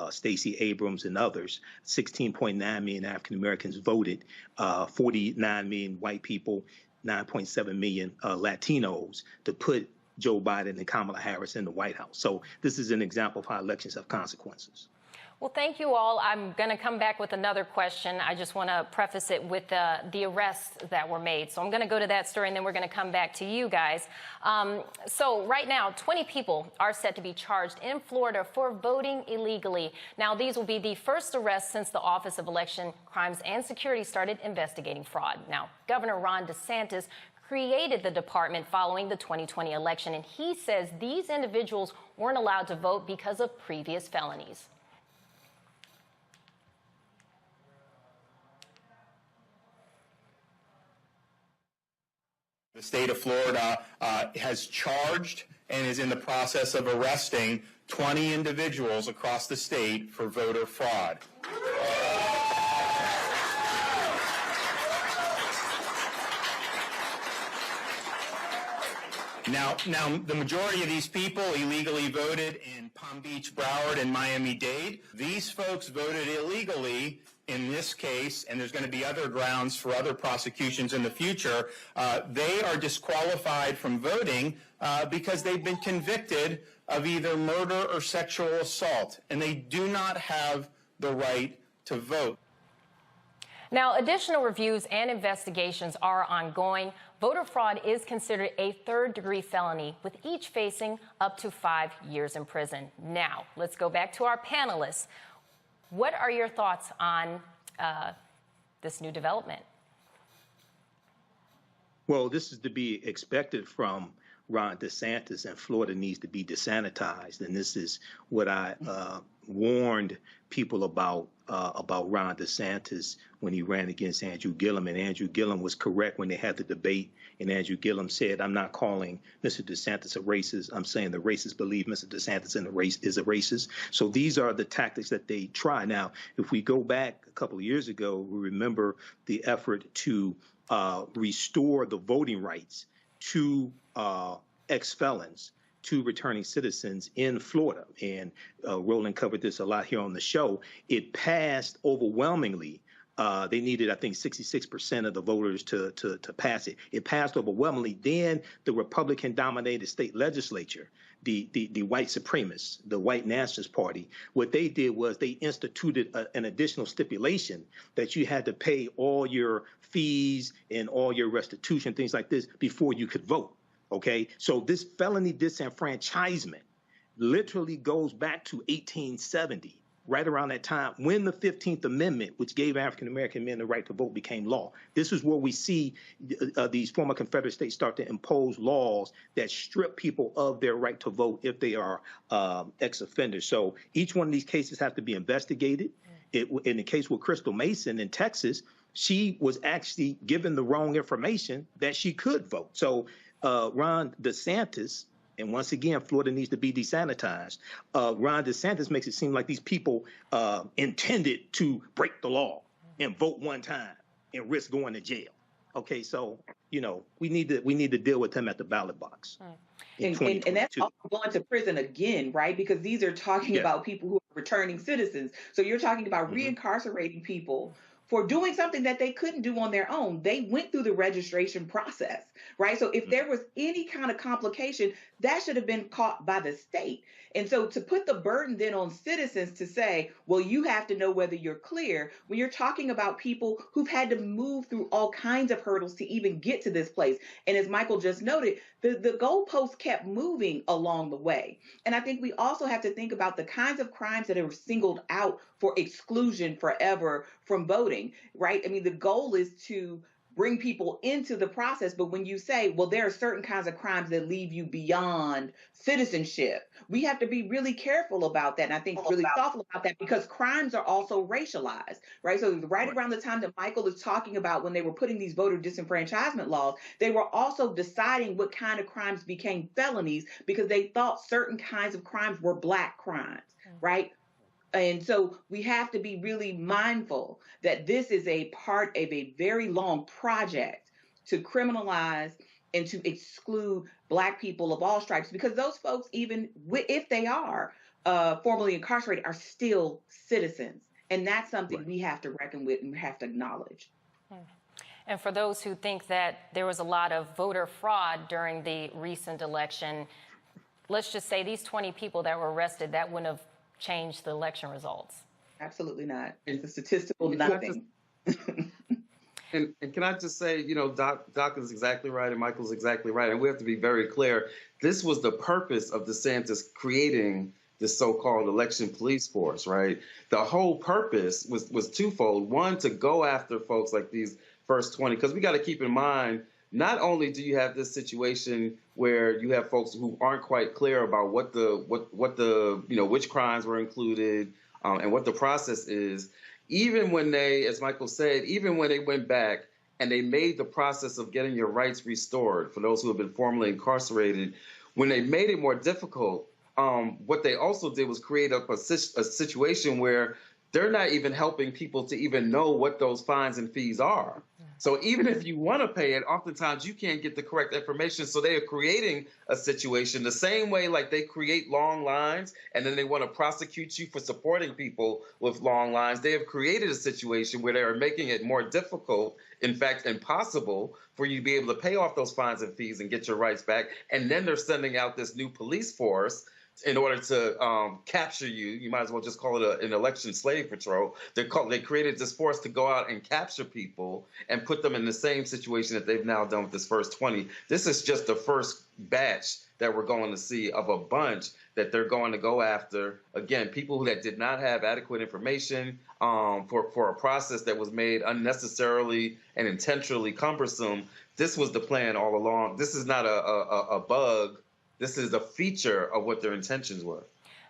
Stacey Abrams, and others. 16.9 million African Americans voted, 49 million white people, 9.7 million Latinos to put Joe Biden and Kamala Harris in the White House. So this is an example of how elections have consequences. Well, thank you all. I'm going to come back with another question. I just want to preface it with the arrests that were made. So I'm going to go to that story, and then we're going to come back to you guys. So right now, 20 people are set to be charged in Florida for voting illegally. Now, these will be the first arrests since the Office of Election Crimes and Security started investigating fraud. Now, Governor Ron DeSantis created the department following the 2020 election, and he says these individuals weren't allowed to vote because of previous felonies. The state of Florida has charged and is in the process of arresting 20 individuals across the state for voter fraud. Now, the majority of these people illegally voted in Palm Beach, Broward, and Miami-Dade. These folks voted illegally in this case, and there's going to be other grounds for other prosecutions in the future. They are disqualified from voting because they've been convicted of either murder or sexual assault, and they do not have the right to vote. Now, additional reviews and investigations are ongoing. Voter fraud is considered a third-degree felony, with each facing up to 5 years in prison. Now, let's go back to our panelists. What are your thoughts on this new development? Well, this is to be expected from Ron DeSantis, and Florida needs to be desanitized. And this is what I warned people about Ron DeSantis when he ran against Andrew Gillum. And Andrew Gillum was correct when they had the debate. And Andrew Gillum said, I'm not calling Mr. DeSantis a racist. I'm saying the racists believe Mr. DeSantis is a racist. So these are the tactics that they try. Now, if we go back a couple of years ago, we remember the effort to restore the voting rights to ex-felons, to returning citizens in Florida. And Roland covered this a lot here on the show. It passed overwhelmingly. They needed, I think, 66% of the voters to pass it. It passed overwhelmingly. Then the Republican-dominated state legislature, the white supremacists, the white nationalist party, what they did was they instituted an additional stipulation that you had to pay all your fees and all your restitution, things like this, before you could vote. Okay, so this felony disenfranchisement literally goes back to 1870, right around that time when the 15th Amendment, which gave African-American men the right to vote, became law. This is where we see these former Confederate states start to impose laws that strip people of their right to vote if they are ex-offenders. So each one of these cases have to be investigated. In the case with Crystal Mason in Texas, she was actually given the wrong information that she could vote. So Ron DeSantis, and once again, Florida needs to be desanitized. Ron DeSantis makes it seem like these people intended to break the law and vote one time and risk going to jail. Okay, so we need to deal with him at the ballot box. And that's all going to prison again, right? Because these are talking about people who are returning citizens. So you're talking about reincarcerating people for doing something that they couldn't do on their own. They went through the registration process, right? So if there was any kind of complication, that should have been caught by the state. And so to put the burden then on citizens to say, well, you have to know whether you're clear, when you're talking about people who've had to move through all kinds of hurdles to even get to this place. And as Michael just noted, the goalposts kept moving along the way. And I think we also have to think about the kinds of crimes that are singled out for exclusion forever from voting, right? I mean, the goal is to bring people into the process. But when you say, well, there are certain kinds of crimes that leave you beyond citizenship, we have to be really careful about that. And I think really thoughtful about that, because crimes are also racialized, right? So right around the time that Michael is talking about when they were putting these voter disenfranchisement laws, they were also deciding what kind of crimes became felonies because they thought certain kinds of crimes were Black crimes, right? And so we have to be really mindful that this is a part of a very long project to criminalize and to exclude Black people of all stripes, because those folks, even if they are formerly incarcerated, are still citizens. And that's something we have to reckon with and we have to acknowledge. And for those who think that there was a lot of voter fraud during the recent election, let's just say these 20 people that were arrested, that wouldn't have change the election results. Absolutely not. It's a statistical nothing. And can I just say, Doc is exactly right and Michael's exactly right. And we have to be very clear. This was the purpose of DeSantis creating this so-called election police force, right? The whole purpose was twofold. One, to go after folks like these first 20, because we got to keep in mind, not only do you have this situation where you have folks who aren't quite clear about which crimes were included and what the process is, even when they, as Michael said, even when they went back and they made the process of getting your rights restored for those who have been formerly incarcerated, when they made it more difficult, what they also did was create a situation where they're not even helping people to even know what those fines and fees are. So even if you want to pay it, oftentimes you can't get the correct information. So they are creating a situation the same way like they create long lines and then they want to prosecute you for supporting people with long lines. They have created a situation where they are making it more difficult, in fact, impossible for you to be able to pay off those fines and fees and get your rights back. And then they're sending out this new police force in order to capture you. You might as well just call it an election slave patrol. They created this force to go out and capture people and put them in the same situation that they've now done with this first 20. This is just the first batch that we're going to see of a bunch that they're going to go after. Again, people that did not have adequate information for a process that was made unnecessarily and intentionally cumbersome. This was the plan all along. This is not a bug. This is a feature of what their intentions were.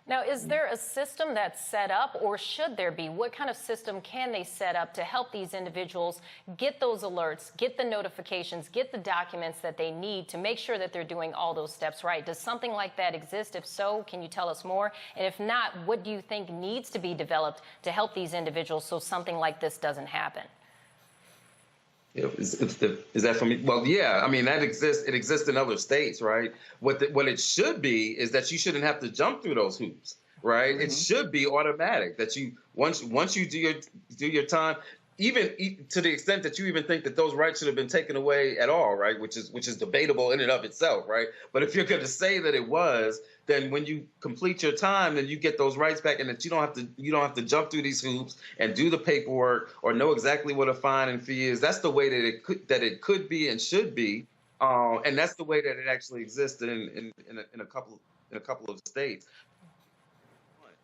Now, is there a system that's set up, or should there be? What kind of system can they set up to help these individuals get those alerts, get the notifications, get the documents that they need to make sure that they're doing all those steps right? Does something like that exist? If so, can you tell us more? And if not, what do you think needs to be developed to help these individuals so something like this doesn't happen? Is that for me? Well, yeah. I mean, that exists. It exists in other states, right? What it should be is that you shouldn't have to jump through those hoops, right? Mm-hmm. It should be automatic that you once you do your time, even to the extent that you even think that those rights should have been taken away at all, right? Which is debatable in and of itself, right? But if you're going to say that it was, then when you complete your time, then you get those rights back, and that you don't have to jump through these hoops and do the paperwork or know exactly what a fine and fee is. That's the way that it could be and should be, and that's the way that it actually exists in a couple of states.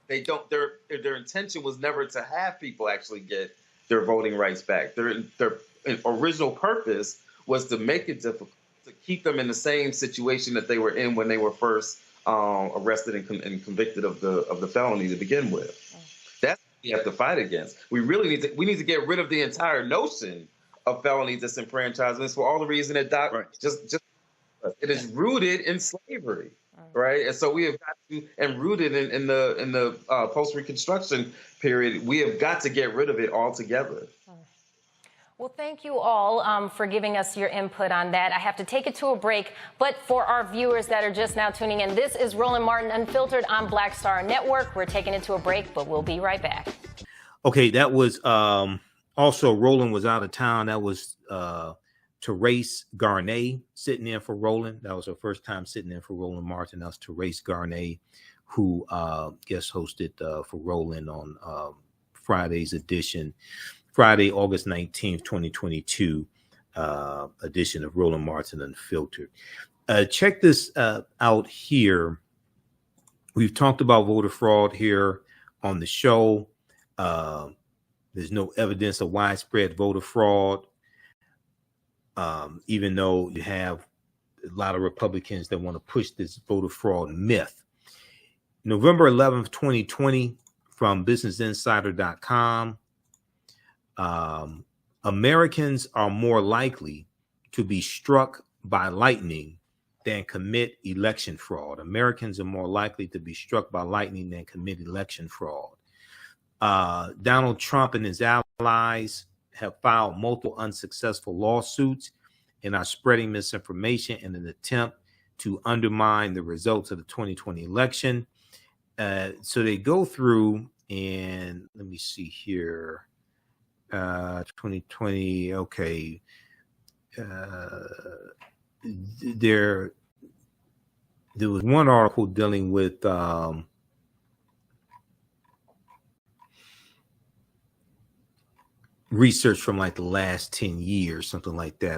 They don't. Their intention was never to have people actually get their voting rights back. Their original purpose was to make it difficult, to keep them in the same situation that they were in when they were first arrested and convicted of the felony to begin with. That's what we have to fight against. We need to get rid of the entire notion of felony disenfranchisement for all the reason that just it is rooted in slavery, right? And so we have got to, and rooted in the post-Reconstruction period, we have got to get rid of it altogether. Well, thank you all for giving us your input on that. I have to take it to a break, but for our viewers that are just now tuning in, this is Roland Martin Unfiltered on Black Star Network. We're taking it to a break, but we'll be right back. Okay, that was also Roland was out of town. That was Therese Garnay sitting in for Roland. That was her first time sitting in for Roland Martin. That was Therese Garnay, who guest hosted for Roland on Friday's edition. Friday, August 19th, 2022, edition of Roland Martin Unfiltered. Check this out here. We've talked about voter fraud here on the show. There's no evidence of widespread voter fraud, even though you have a lot of Republicans that want to push this voter fraud myth. November 11th, 2020, from businessinsider.com. Americans are more likely to be struck by lightning than commit election fraud. Americans are more likely to be struck by lightning than commit election fraud. Donald Trump and his allies have filed multiple unsuccessful lawsuits and are spreading misinformation in an attempt to undermine the results of the 2020 election. So they go through, and let me see here. 2020. Okay. There was one article dealing with research from like the last 10 years, something like that.